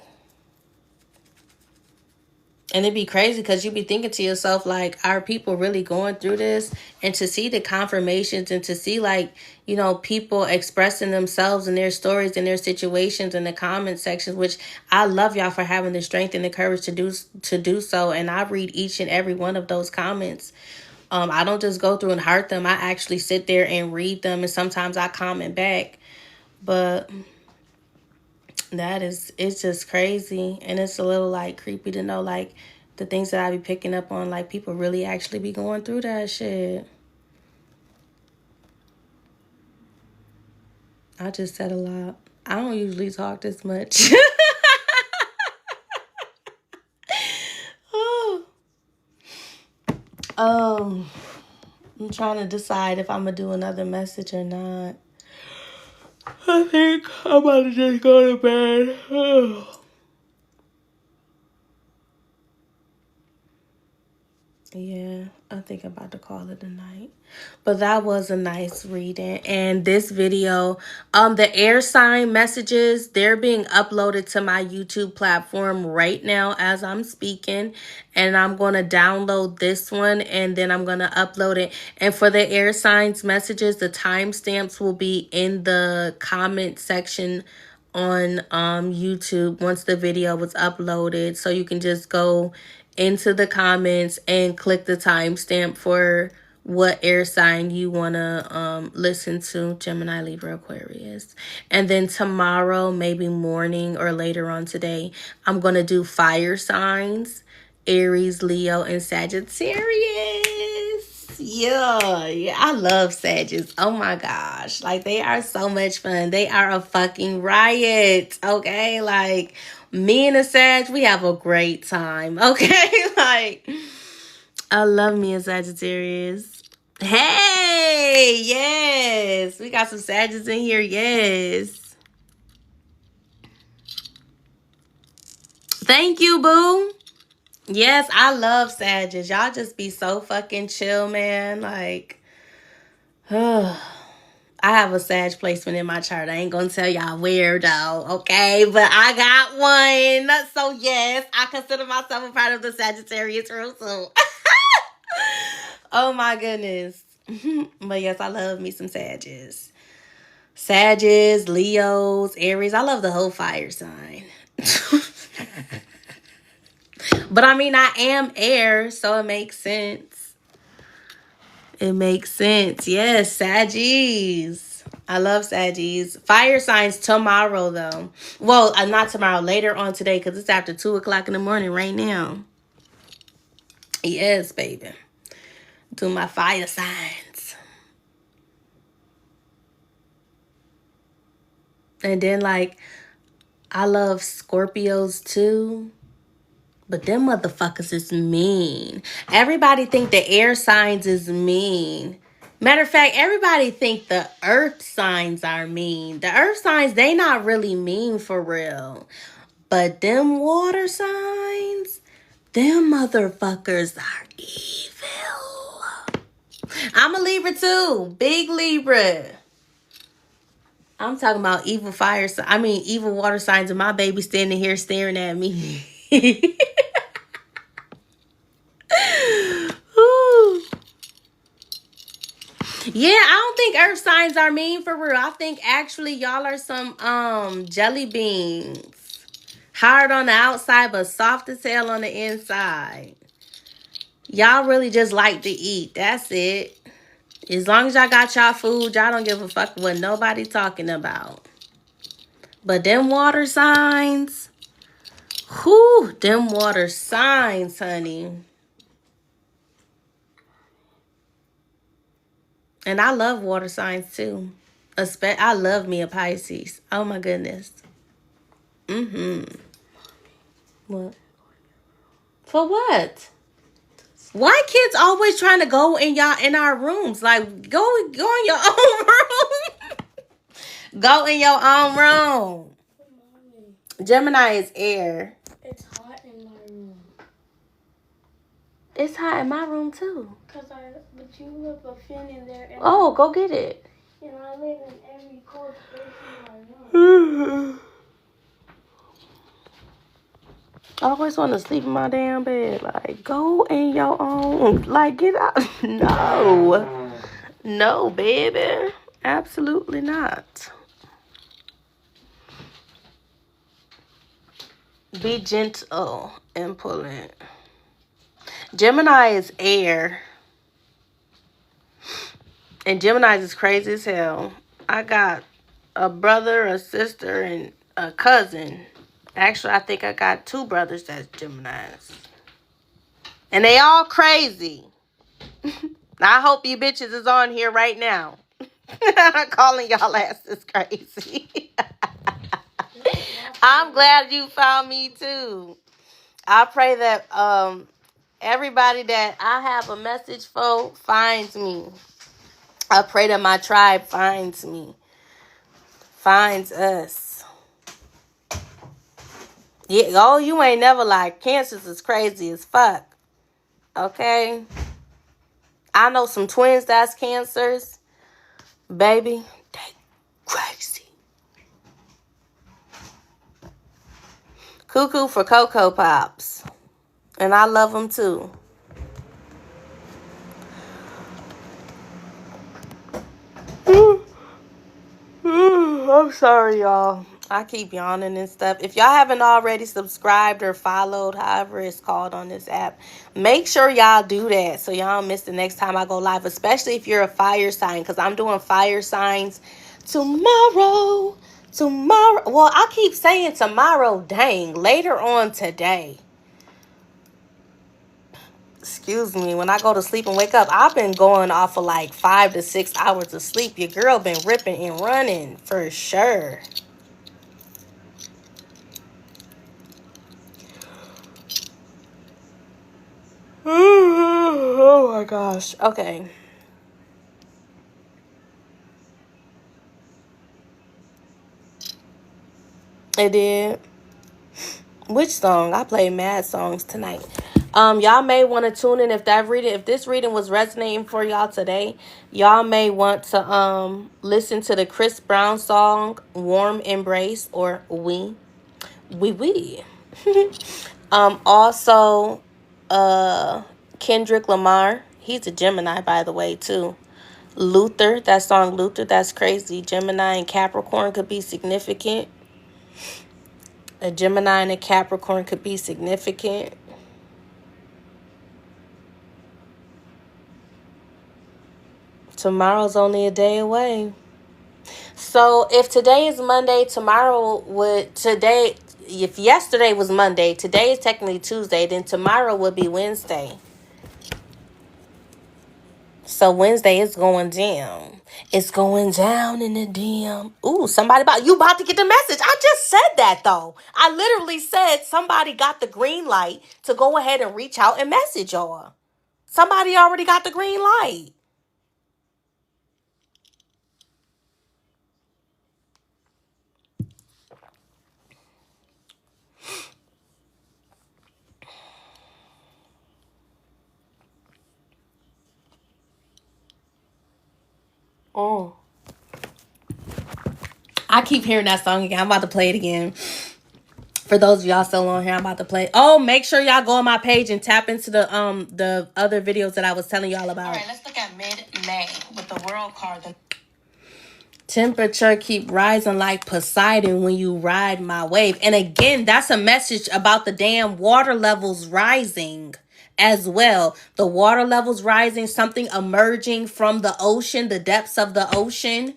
And it'd be crazy because you'd be thinking to yourself, like, are people really going through this? And to see the confirmations and to see, like, you know, people expressing themselves and their stories and their situations in the comment sections, which I love y'all for having the strength and the courage to do so. And I read each and every one of those comments. I don't just go through and heart them. I actually sit there and read them. And sometimes I comment back. But it's just crazy, and it's a little like creepy to know like the things that I be picking up on, like people really actually be going through that shit. I just said a lot. I don't usually talk this much. Oh. I'm trying to decide if I'm gonna do another message or not. I think I'm about to just go to bed. Yeah, I think I'm about to call it a night. But that was a nice reading. And this video, the air sign messages, they're being uploaded to my YouTube platform right now as I'm speaking. And I'm going to download this one and then I'm going to upload it. And for the air signs messages, the timestamps will be in the comment section on YouTube once the video was uploaded. So you can just go into the comments and click the timestamp for what air sign you want to listen to. Gemini, Libra, Aquarius. And then tomorrow, maybe morning or later on today, I'm going to do fire signs: Aries, Leo, and Sagittarius. Yeah, I love Sagittarius. Oh my gosh. Like, they are so much fun. They are a fucking riot. Okay? Like, me and a Sag, we have a great time. Okay? Like, I love me a Sagittarius. Hey, yes. We got some Sagittarius in here. Yes. Thank you, boo. Yes, I love Sagittarius. Y'all just be so fucking chill, man. Like, I have a Sag placement in my chart. I ain't gonna tell y'all where though, okay? But I got one. So yes, I consider myself a part of the Sagittarius rule too. Oh my goodness. But yes, I love me some Sagittarius. Sagittarius, Leos, Aries. I love the whole fire sign. But I mean, I am air, so it makes sense. It makes sense. Yes, Saggies. I love Saggies. Fire signs tomorrow, though. Well, not tomorrow. Later on today, because it's after 2 o'clock in the morning right now. Yes, baby. Do my fire signs. And then, like, I love Scorpios, too. But them motherfuckers is mean. Everybody think the air signs is mean. Matter of fact, everybody think the earth signs are mean. The earth signs, they not really mean for real. But them water signs, them motherfuckers are evil. I'm a Libra too. Big Libra. I'm talking about evil evil water signs, and my baby standing here staring at me. Yeah, I don't think earth signs are mean for real. I think actually y'all are some jelly beans. Hard on the outside, but soft as hell on the inside. Y'all really just like to eat. That's it. As long as y'all got y'all food, y'all don't give a fuck what nobody talking about. But them water signs, whew, them water signs, honey. And I love water signs too. I love me a Pisces. Oh my goodness. What? For what? Why kids always trying to go in our rooms? Like, go in your own room. Go in your own room. Gemini is air. It's hot in my room. It's hot in my room too. But you have a fan in there. And go get it. And I live in every cold space in my room. I always want to sleep in my damn bed. Like, go in your own. Like, get out. No. No, baby. Absolutely not. Be gentle and pull it. Gemini is air. And Gemini is crazy as hell. I got a brother, a sister, and a cousin. Actually, I think I got 2 brothers that's Geminis. And they all crazy. I hope you bitches is on here right now. Calling y'all asses crazy. I'm glad you found me too. I pray that everybody that I have a message for finds me. I pray that my tribe finds me. Finds us. Yeah, oh, you ain't never lied. Cancers is crazy as fuck. Okay? I know some twins that's cancers. Baby, they crazy. Cuckoo for Cocoa Pops. And I love them too. I'm sorry, y'all. I keep yawning and stuff. If y'all haven't already subscribed or followed, however it's called on this app, make sure y'all do that so y'all don't miss the next time I go live, especially if you're a fire sign, because I'm doing fire signs tomorrow. Well, I keep saying tomorrow. Dang, later on today. Excuse me, when I go to sleep and wake up, I've been going off of like 5 to 6 hours of sleep. Your girl been ripping and running for sure. Oh my gosh. Okay. It did. Which song? I played mad songs tonight. Y'all may want to tune in if this reading was resonating for y'all today. Y'all may want to listen to the Chris Brown song "Warm Embrace" or "We." Also, Kendrick Lamar. He's a Gemini, by the way, too. Luther, that song Luther, that's crazy. Gemini and Capricorn could be significant. A Gemini and a Capricorn could be significant. Tomorrow's only a day away. So if today is Monday, if yesterday was Monday, today is technically Tuesday, then tomorrow would be Wednesday. So Wednesday is going down. It's going down in the DM. Ooh, you about to get the message. I just said that though. I literally said somebody got the green light to go ahead and reach out and message y'all. Somebody already got the green light. Oh. I keep hearing that song again. I'm about to play it again. For those of y'all still on here, I'm about to play. Oh, make sure y'all go on my page and tap into the other videos that I was telling y'all about. All right, let's look at mid-May with the world card. Temperature keep rising like Poseidon when you ride my wave. And again, that's a message about the damn water levels rising as well. The water levels rising, something emerging from the ocean, the depths of the ocean.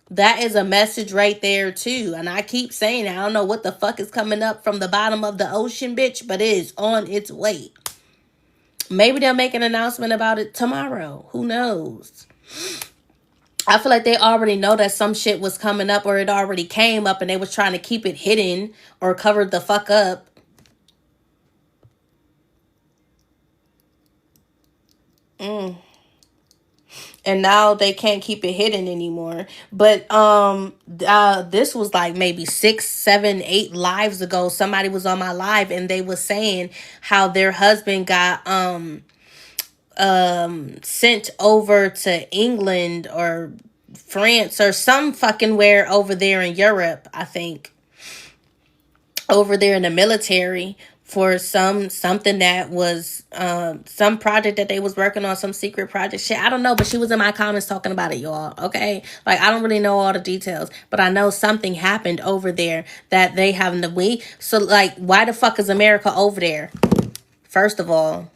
That is a message right there too. And I keep saying, I don't know what the fuck is coming up from the bottom of the ocean, bitch, but it is on its way. Maybe they'll make an announcement about it tomorrow. Who knows? I feel like they already know that some shit was coming up, or it already came up and they was trying to keep it hidden or covered the fuck up. And now they can't keep it hidden anymore. But this was like maybe 6, 7, 8 lives ago. Somebody was on my live and they was saying how their husband got sent over to England or France or some fucking where over there in Europe, I think. Over there in the military. for something that was some project that they was working on, some secret project shit. I don't know, but she was in my comments talking about it, y'all. Okay, like I don't really know all the details, but I know something happened over there that they haven't. So like, why the fuck is America over there? First of all,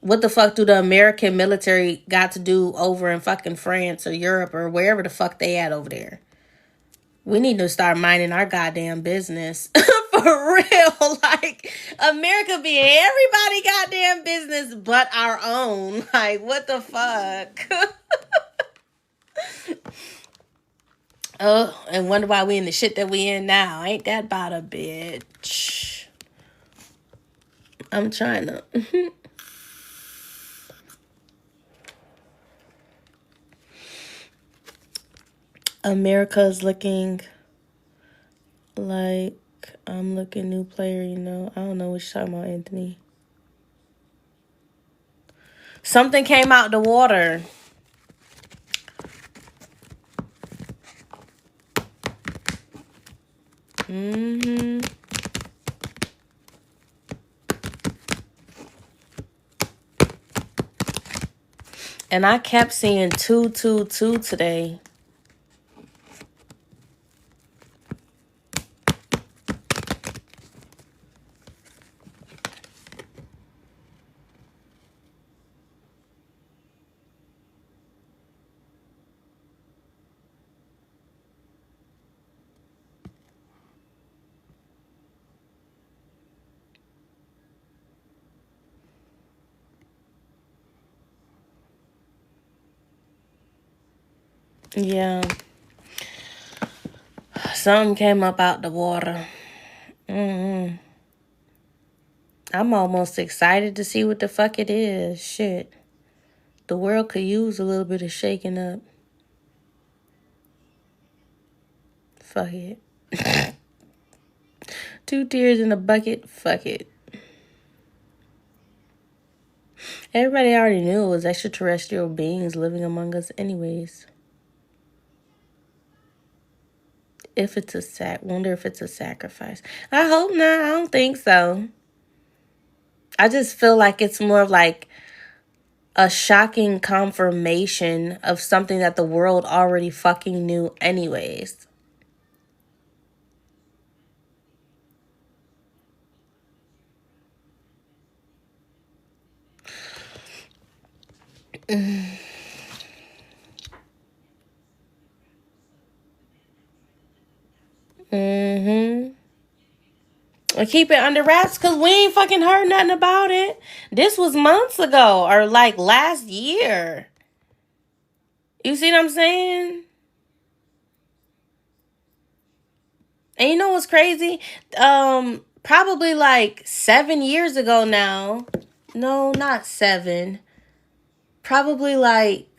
what the fuck do the American military got to do over in fucking France or Europe or wherever the fuck they at over there? We need to start minding our goddamn business. For real. Like, America being everybody goddamn business but our own. Like, what the fuck? Oh, and wonder why we in the shit that we in now. Ain't that about a bitch? I'm trying to. America's looking like I'm looking new player, you know. I don't know what you're talking about, Anthony. Something came out the water. Mm-hmm. And I kept seeing 222 today. Yeah. Something came up out the water. Mm-hmm. I'm almost excited to see what the fuck it is. Shit. The world could use a little bit of shaking up. Fuck it. 2 tears in a bucket. Fuck it. Everybody already knew it was extraterrestrial beings living among us anyways. If it's a wonder if it's a sacrifice. I hope not. I don't think so. I just feel like it's more of like a shocking confirmation of something that the world already fucking knew anyways. Mm-hmm. And keep it under wraps because we ain't fucking heard nothing about it. This was months ago or like last year. You see what I'm saying? And you know what's crazy? Probably like 7 years ago now. No, not 7. Probably like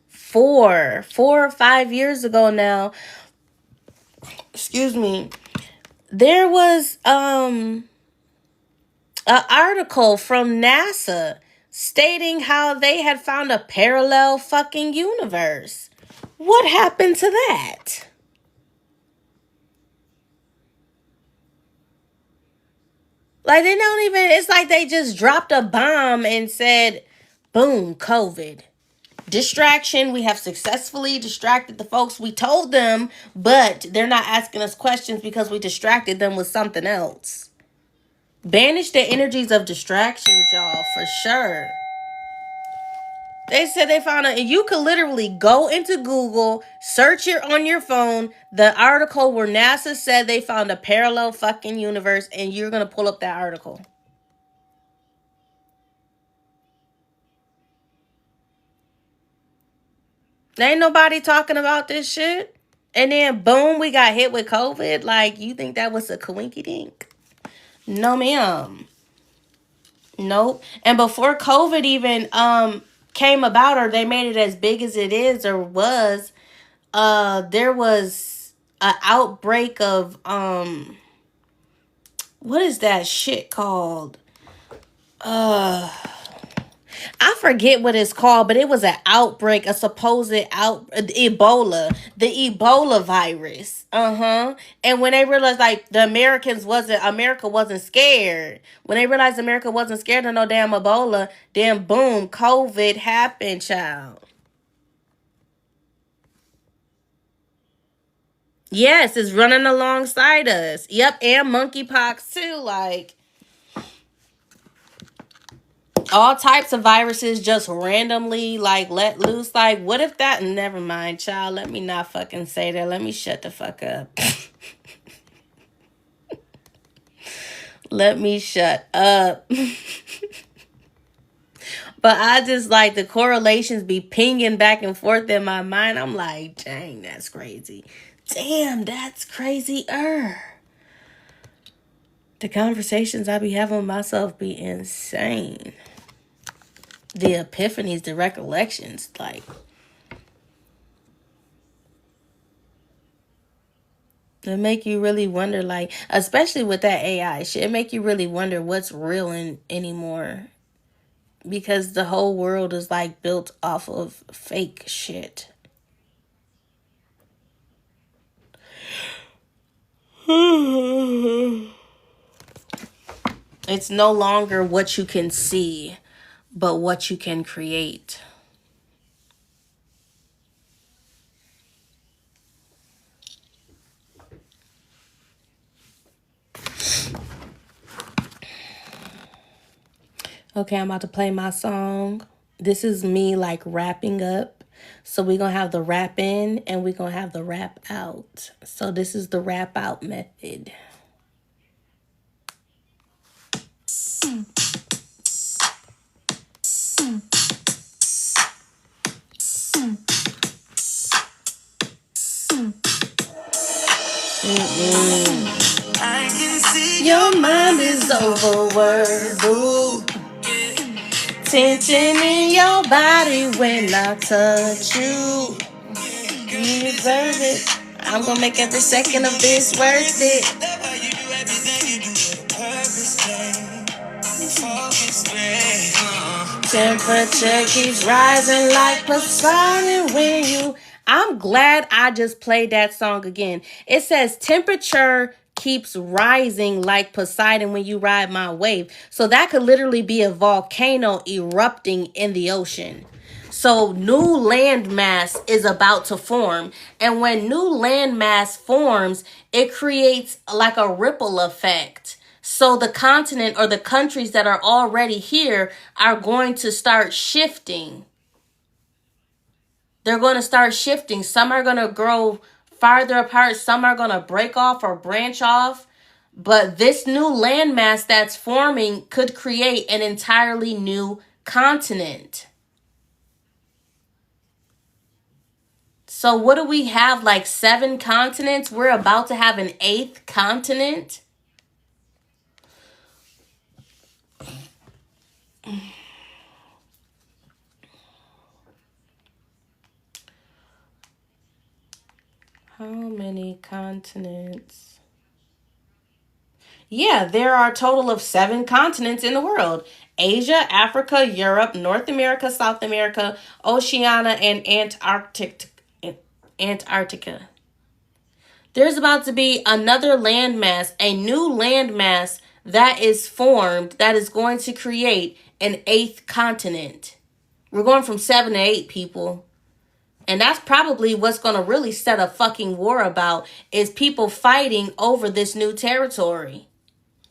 4 or 5 years ago now. Excuse me. There was an article from NASA stating how they had found a parallel fucking universe. What happened to that? Like, they don't even, it's like they just dropped a bomb and said, boom, COVID. Distraction. We have successfully distracted the folks. We told them, but they're not asking us questions because we distracted them with something else. Banish the energies of distractions, y'all, for sure. They said they found it. You could literally go into Google, search it on your phone, the article where NASA said they found a parallel fucking universe, and you're going to pull up that article. There ain't nobody talking about this shit. And then, boom, we got hit with COVID. Like, you think that was a coinky dink? No, ma'am. Nope. And before COVID even came about, or they made it as big as it is or was, there was an outbreak of what is that shit called? I forget what it's called, but it was an outbreak, a supposed Ebola, the Ebola virus. And when they realized like America wasn't scared. When they realized America wasn't scared of no damn Ebola, then boom, COVID happened, child. Yes, it's running alongside us. Yep, and monkeypox too. Like all types of viruses just randomly like let loose. Like, what if that? Never mind, child. Let me not fucking say that. Let me shut the fuck up. Let me shut up. But I just like the correlations be pinging back and forth in my mind. I'm like, dang, that's crazy. Damn, that's crazy. The conversations I be having with myself be insane. The epiphanies, the recollections, like it make you really wonder, like, especially with that AI shit, it make you really wonder what's real anymore. Because the whole world is like built off of fake shit. It's no longer what you can see, but what you can create. Okay, I'm about to play my song. This is me like wrapping up. So we're going to have the wrap in and we're going to have the wrap out. So this is the wrap out method. I can see your mind is over words, boo. Tension in your body when I touch you. You deserve it. I'm gonna make every second of this worth it. Temperature keeps rising like Poseidon when you. I'm glad I just played that song again. It says temperature keeps rising like Poseidon when you ride my wave. So that could literally be a volcano erupting in the ocean. So new landmass is about to form. And when new landmass forms, it creates like a ripple effect. So the continent or the countries that are already here are going to start shifting. They're going to start shifting. Some are going to grow farther apart. Some are going to break off or branch off. But this new landmass that's forming could create an entirely new continent. So what do we have? Like 7 continents? We're about to have an 8th continent? How many continents? Yeah, there are a total of 7 continents in the world. Asia, Africa, Europe, North America, South America, Oceania, and Antarctica. There's about to be another landmass, a new landmass that is formed that is going to create an 8th continent. We're going from 7 to 8, people. And that's probably what's going to really set a fucking war about is people fighting over this new territory.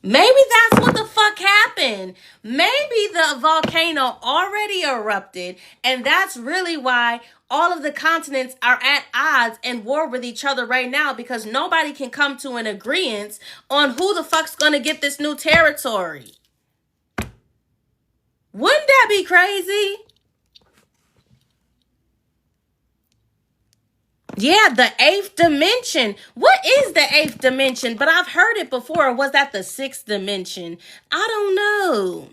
Maybe that's what the fuck happened. Maybe the volcano already erupted, and that's really why all of the continents are at odds and war with each other right now because nobody can come to an agreement on who the fuck's gonna get this new territory. Wouldn't that be crazy? Yeah, the 8th dimension. What is the 8th dimension? But I've heard it before. Was that the 6th dimension? I don't know.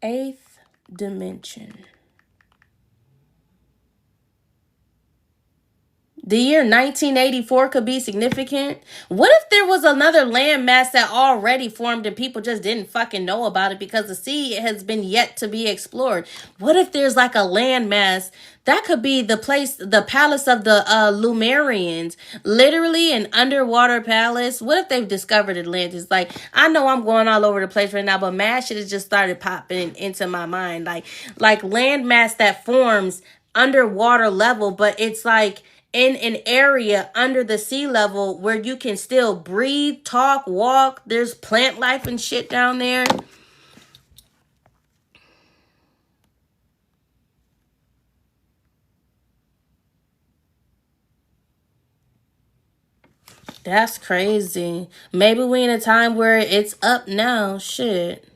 Eighth dimension. The year 1984 could be significant. What if there was another landmass that already formed and people just didn't fucking know about it because the sea has been yet to be explored? What if there's like a landmass that could be the place, the palace of the Lumerians, literally an underwater palace? What if they've discovered Atlantis? Like, I know I'm going all over the place right now, but mad shit has just started popping into my mind. Like landmass that forms underwater level, but it's like in an area under the sea level where you can still breathe, talk, walk. There's plant life and shit down there. That's crazy. Maybe we in a time where it's up now. Shit.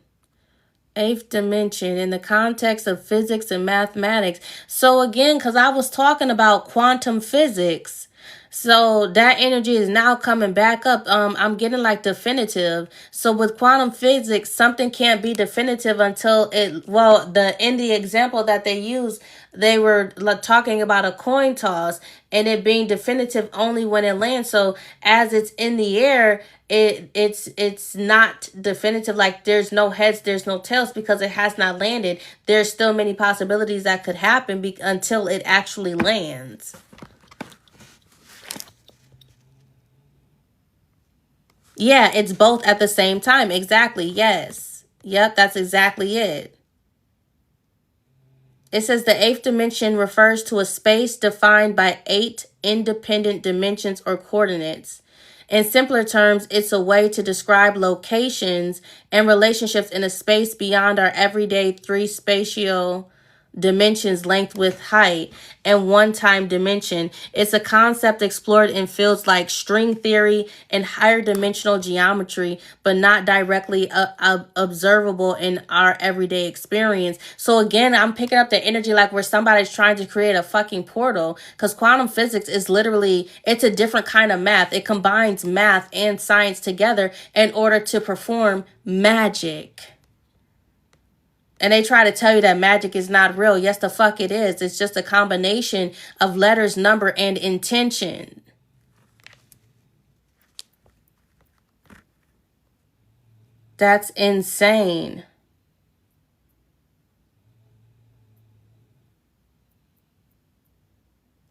Eighth dimension in the context of physics and mathematics. So again, because I was talking about quantum physics, so that energy is now coming back up. I'm getting like definitive. So with quantum physics, something can't be definitive until it. Well, in the example that they use, they were talking about a coin toss and it being definitive only when it lands. So as it's in the air, it's not definitive. Like there's no heads, there's no tails because it has not landed. There's still many possibilities that could happen until it actually lands. Yeah, it's both at the same time. Exactly. Yes. Yep, that's exactly it. It says the eighth dimension refers to a space defined by 8 independent dimensions or coordinates. In simpler terms, it's a way to describe locations and relationships in a space beyond our everyday 3 spatial dimensions, length, width, height, and one-time dimension. It's a concept explored in fields like string theory and higher dimensional geometry, but not directly observable in our everyday experience. So again, I'm picking up the energy like where somebody's trying to create a fucking portal, because quantum physics is literally, it's a different kind of math. It combines math and science together in order to perform magic. And they try to tell you that magic is not real. Yes, the fuck it is. It's just a combination of letters, number, and intention. That's insane.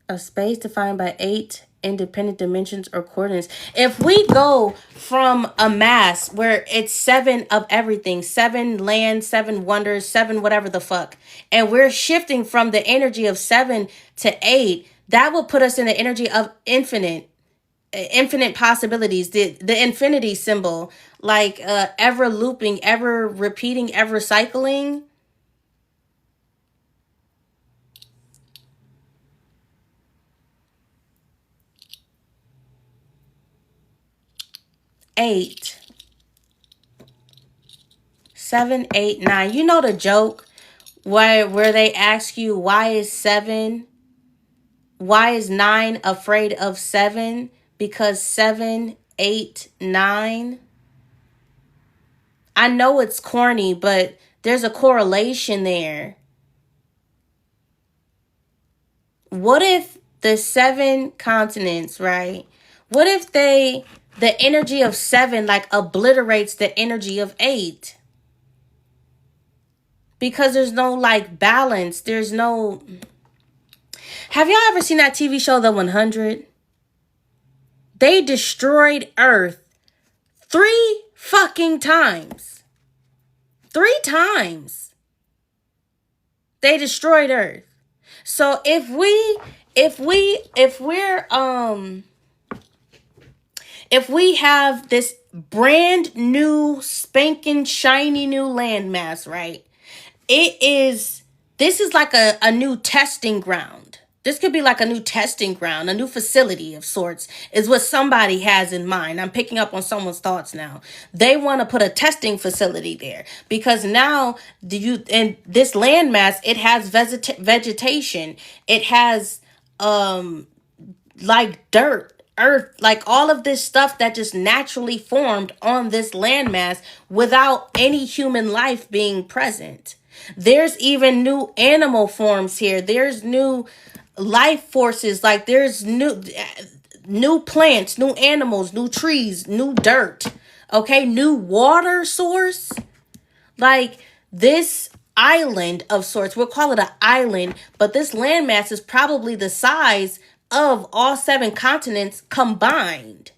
A space defined by 8 independent dimensions or coordinates. If we go from a mass where it's 7 of everything, 7 land, 7 wonders, 7 whatever the fuck, and we're shifting from the energy of 7 to 8, that will put us in the energy of infinite possibilities, the infinity symbol, like ever looping, ever repeating, ever cycling. 8, 7, 8, 9. You know the joke where they ask you why is 9 afraid of 7? Because 7, 8, 9. I know it's corny, but there's a correlation there. What if the 7 continents, right? What if the energy of 7 like obliterates the energy of 8? Because there's no like balance. There's no. Have y'all ever seen that TV show, The 100? They destroyed Earth 3 fucking times. 3 times. They destroyed Earth. So if we have this brand new spanking shiny new landmass, right? This is like a new testing ground. This could be like a new testing ground, a new facility of sorts, is what somebody has in mind. I'm picking up on someone's thoughts now. They want to put a testing facility there because now in this landmass, it has vegetation. It has like dirt, earth, like all of this stuff that just naturally formed on this landmass without any human life being present. There's even new animal forms here. There's new life forces. Like there's new plants, new animals, new trees, new dirt. Okay, new water source. Like this island of sorts. We'll call it an island, but this landmass is probably the size of all 7 continents combined.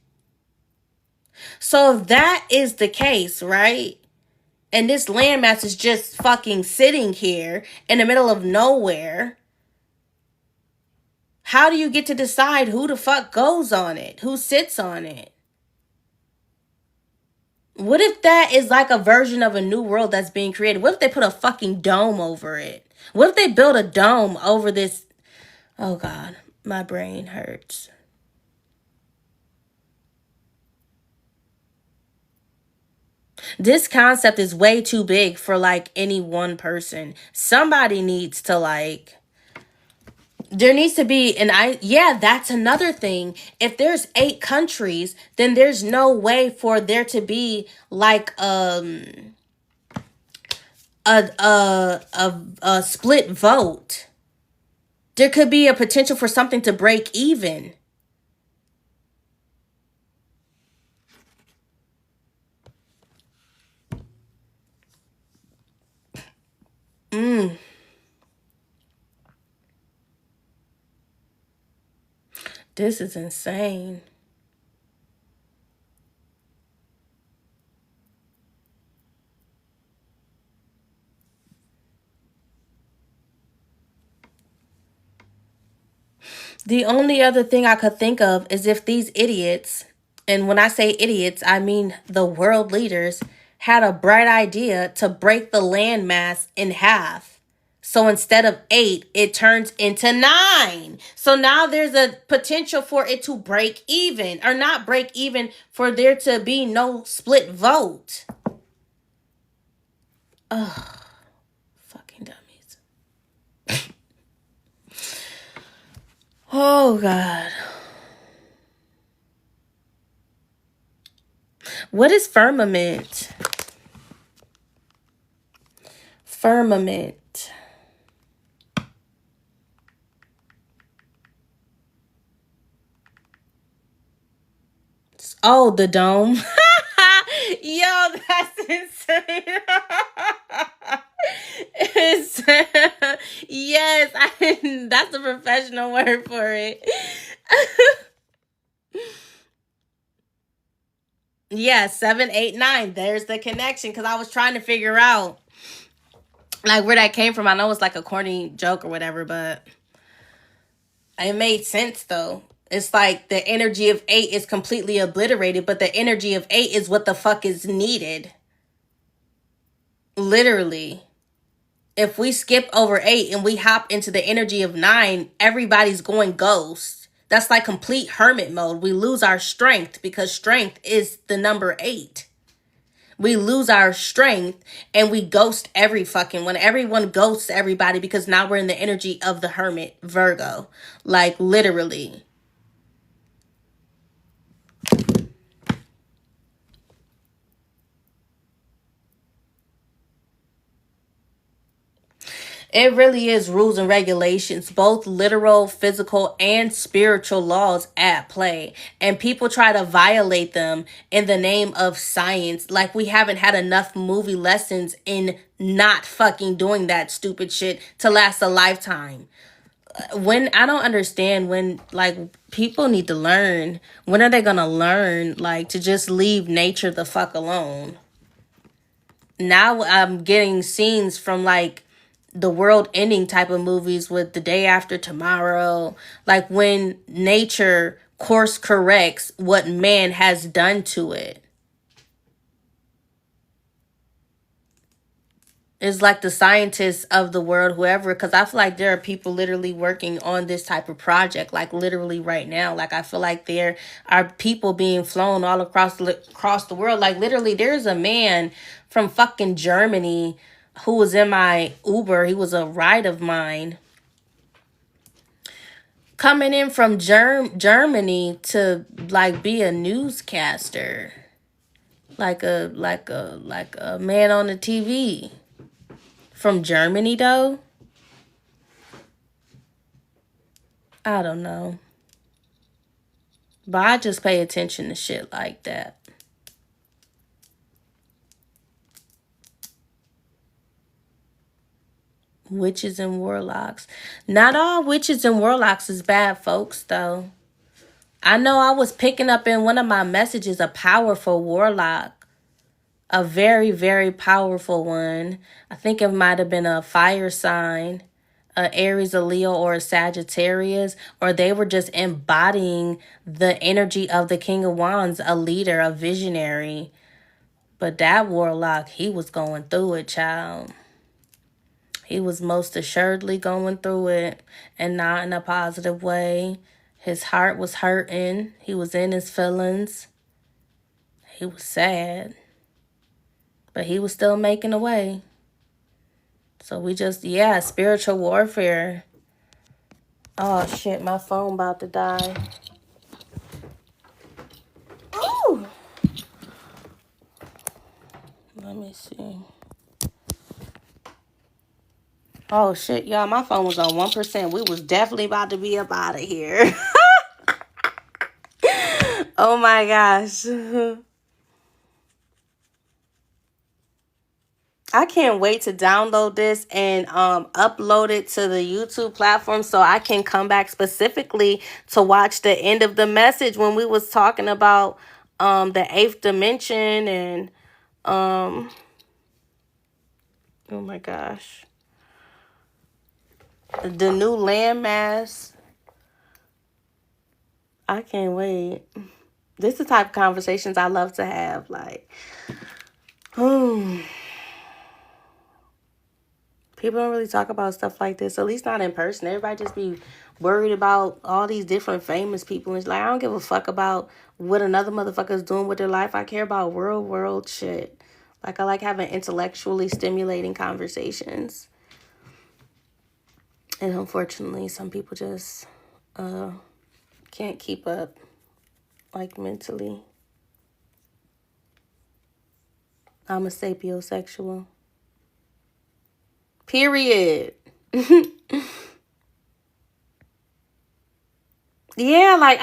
So if that is the case, right? And this landmass is just fucking sitting here in the middle of nowhere. How do you get to decide who the fuck goes on it? Who sits on it? What if that is like a version of a new world that's being created? What if they put a fucking dome over it? What if they build a dome over this? Oh God, my brain hurts. This concept is way too big for like any one person. Somebody needs to like there needs to be yeah, that's another thing. If there's 8 countries, then there's no way for there to be like a split vote. There could be a potential for something to break even. This is insane. The only other thing I could think of is if these idiots, and when I say idiots, I mean the world leaders, had a bright idea to break the landmass in half. So instead of 8, it turns into 9. So now there's a potential for it to break even, or not break even, for there to be no split vote. Ugh, fucking dummies. Oh, God. What is firmament? Firmament. Oh, the dome. Yo, that's insane. It's, yes, that's a professional word for it. Yeah, 7, 8, 9. There's the connection because I was trying to figure out like where that came from. I know it's like a corny joke or whatever, but it made sense though. It's like the energy of 8 is completely obliterated, but the energy of 8 is what the fuck is needed. Literally. If we skip over 8 and we hop into the energy of 9, everybody's going ghost. That's like complete hermit mode. We lose our strength because strength is the number 8. We lose our strength and we ghost every fucking when everyone ghosts everybody because now we're in the energy of the hermit Virgo. Like literally. It really is rules and regulations, both literal, physical, and spiritual laws at play. And people try to violate them in the name of science. Like we haven't had enough movie lessons in not fucking doing that stupid shit to last a lifetime. When I don't understand when like people need to learn. When are they gonna learn like to just leave nature the fuck alone? Now I'm getting scenes from like the world ending type of movies with The Day After Tomorrow, like when nature course corrects what man has done to it. It's like the scientists of the world, whoever, because I feel like there are people literally working on this type of project, like literally right now. Like I feel like there are people being flown all across the world. Like literally, there's a man from fucking Germany who was in my Uber. He was a ride of mine coming in from Germany to like be a newscaster, like a man on the TV from Germany though. I don't know. But I just pay attention to shit like that. Witches and warlocks. Not all witches and warlocks is bad, folks, though. I know I was picking up in one of my messages a powerful warlock. A very, very powerful one. I think it might have been a fire sign, a Aries, a Leo, or a Sagittarius, or they were just embodying the energy of the King of Wands, a leader, a visionary. But that warlock, he was going through it, child. He was most assuredly going through it, and not in a positive way. His heart was hurting. He was in his feelings. He was sad. But he was still making a way. So we just, yeah, spiritual warfare. Oh shit, my phone about to die. Ooh. Let me see. Oh shit, y'all, my phone was on 1%. We was definitely about to be up out of here. Oh my gosh. I can't wait to download this and upload it to the YouTube platform so I can come back specifically to watch the end of the message when we was talking about the eighth dimension and oh my gosh, the new landmass. I can't wait. This is the type of conversations I love to have. Like, people don't really talk about stuff like this, at least not in person. Everybody just be worried about all these different famous people. It's like, I don't give a fuck about what another motherfucker's doing with their life. I care about real world shit. Like, I like having intellectually stimulating conversations. And unfortunately, some people just can't keep up, like, mentally. I'm a sapiosexual. Period. Yeah, like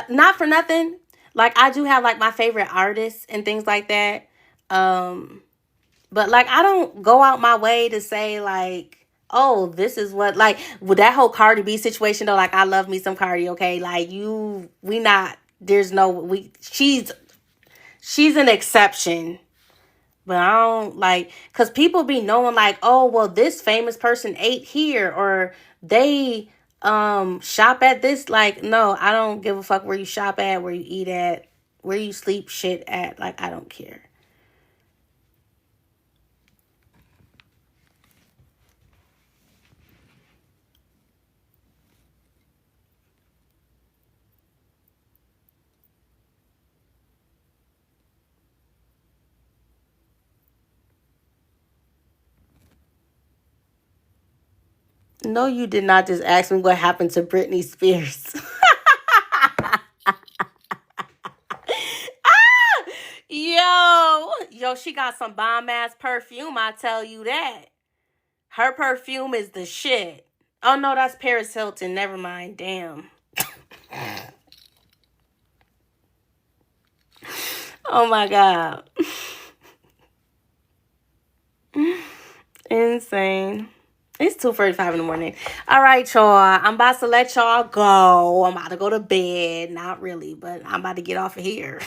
not for nothing. Like I do have like my favorite artists and things like that. But like I don't go out my way to say like, oh, this is what like with that whole Cardi B situation though. Like I love me some Cardi. Okay, like we not. There's no we. She's an exception. But I don't like, because people be knowing like, oh, well, this famous person ate here or they shop at this. Like, no, I don't give a fuck where you shop at, where you eat at, where you sleep shit at. Like, I don't care. No, you did not just ask me what happened to Britney Spears. Yo, she got some bomb ass perfume, I tell you that. Her perfume is the shit. Oh no, that's Paris Hilton. Never mind. Damn. Oh my god. Insane. It's 2:45 in the morning. All right, y'all. I'm about to let y'all go. I'm about to go to bed. Not really, but I'm about to get off of here.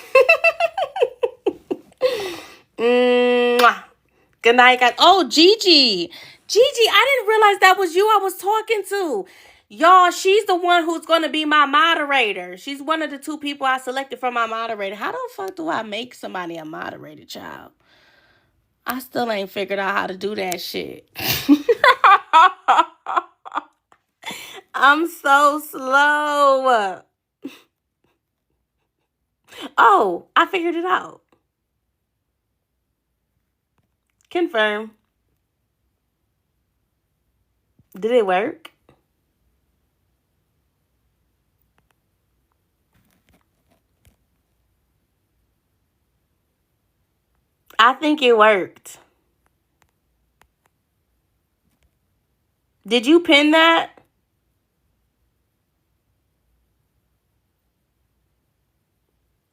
Mwah. Good night, guys. Oh, Gigi. Gigi, I didn't realize that was you I was talking to. Y'all, she's the one who's going to be my moderator. She's one of the two people I selected for my moderator. How the fuck do I make somebody a moderator, child? I still ain't figured out how to do that shit. I'm so slow. Oh, I figured it out. Confirm. Did it work? I think it worked. Did you pin that?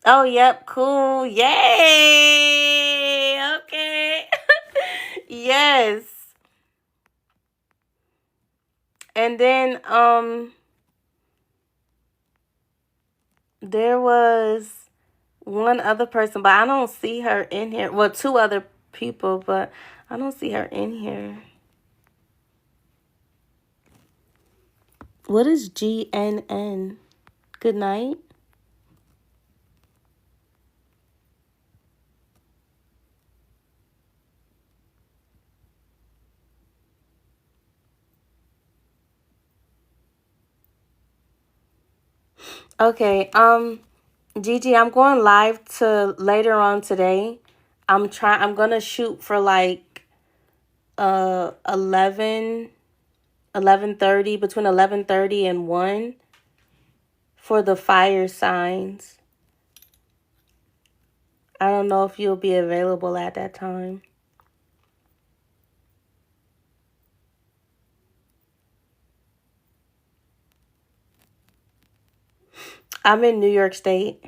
Oh, yep, cool. Yay! Okay. Yes. And then there was one other person, but I don't see her in here. Well, two other people, but I don't see her in here. What is GNN? Good night. Okay, Gigi, I'm going live to later on today. I'm gonna shoot for like 11:30, between 11:30 and 1 for the fire signs. I don't know if you'll be available at that time. I'm in New York State.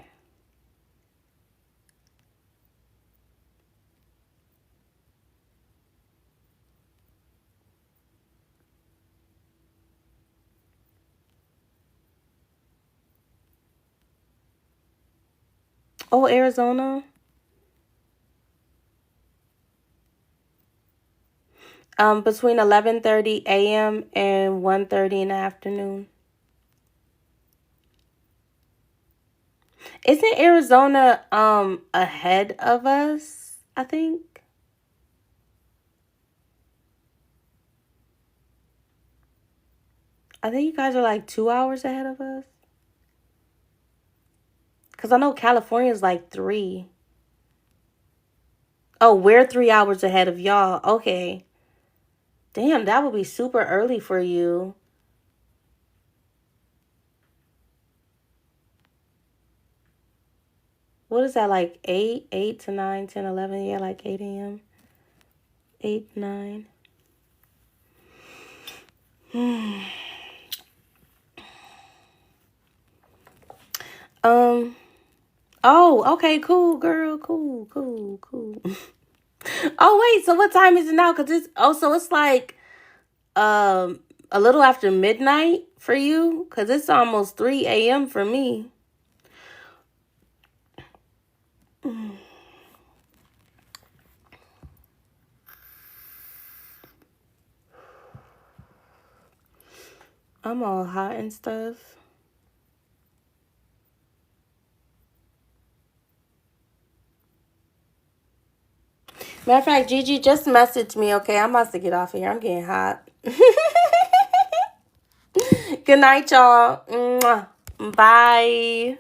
Oh, Arizona. Between 11:30 a.m. and 1:30 in the afternoon. Isn't Arizona ahead of us? I think. I think you guys are like 2 hours ahead of us. Cause I know California's like 3. Oh, we're 3 hours ahead of y'all. Okay. Damn, that would be super early for you. What is that, like 8? 8 to 9, 10, 11? Yeah, like 8 a.m. 8, 9. um. Oh, okay, cool, girl. Cool, cool, cool. Oh, wait, so what time is it now? Cause so it's like a little after midnight for you? Cause it's almost 3 a.m. for me. I'm all hot and stuff. Matter of fact, Gigi, just message me, okay? I'm about to get off of here. I'm getting hot. Good night, y'all. Mwah. Bye.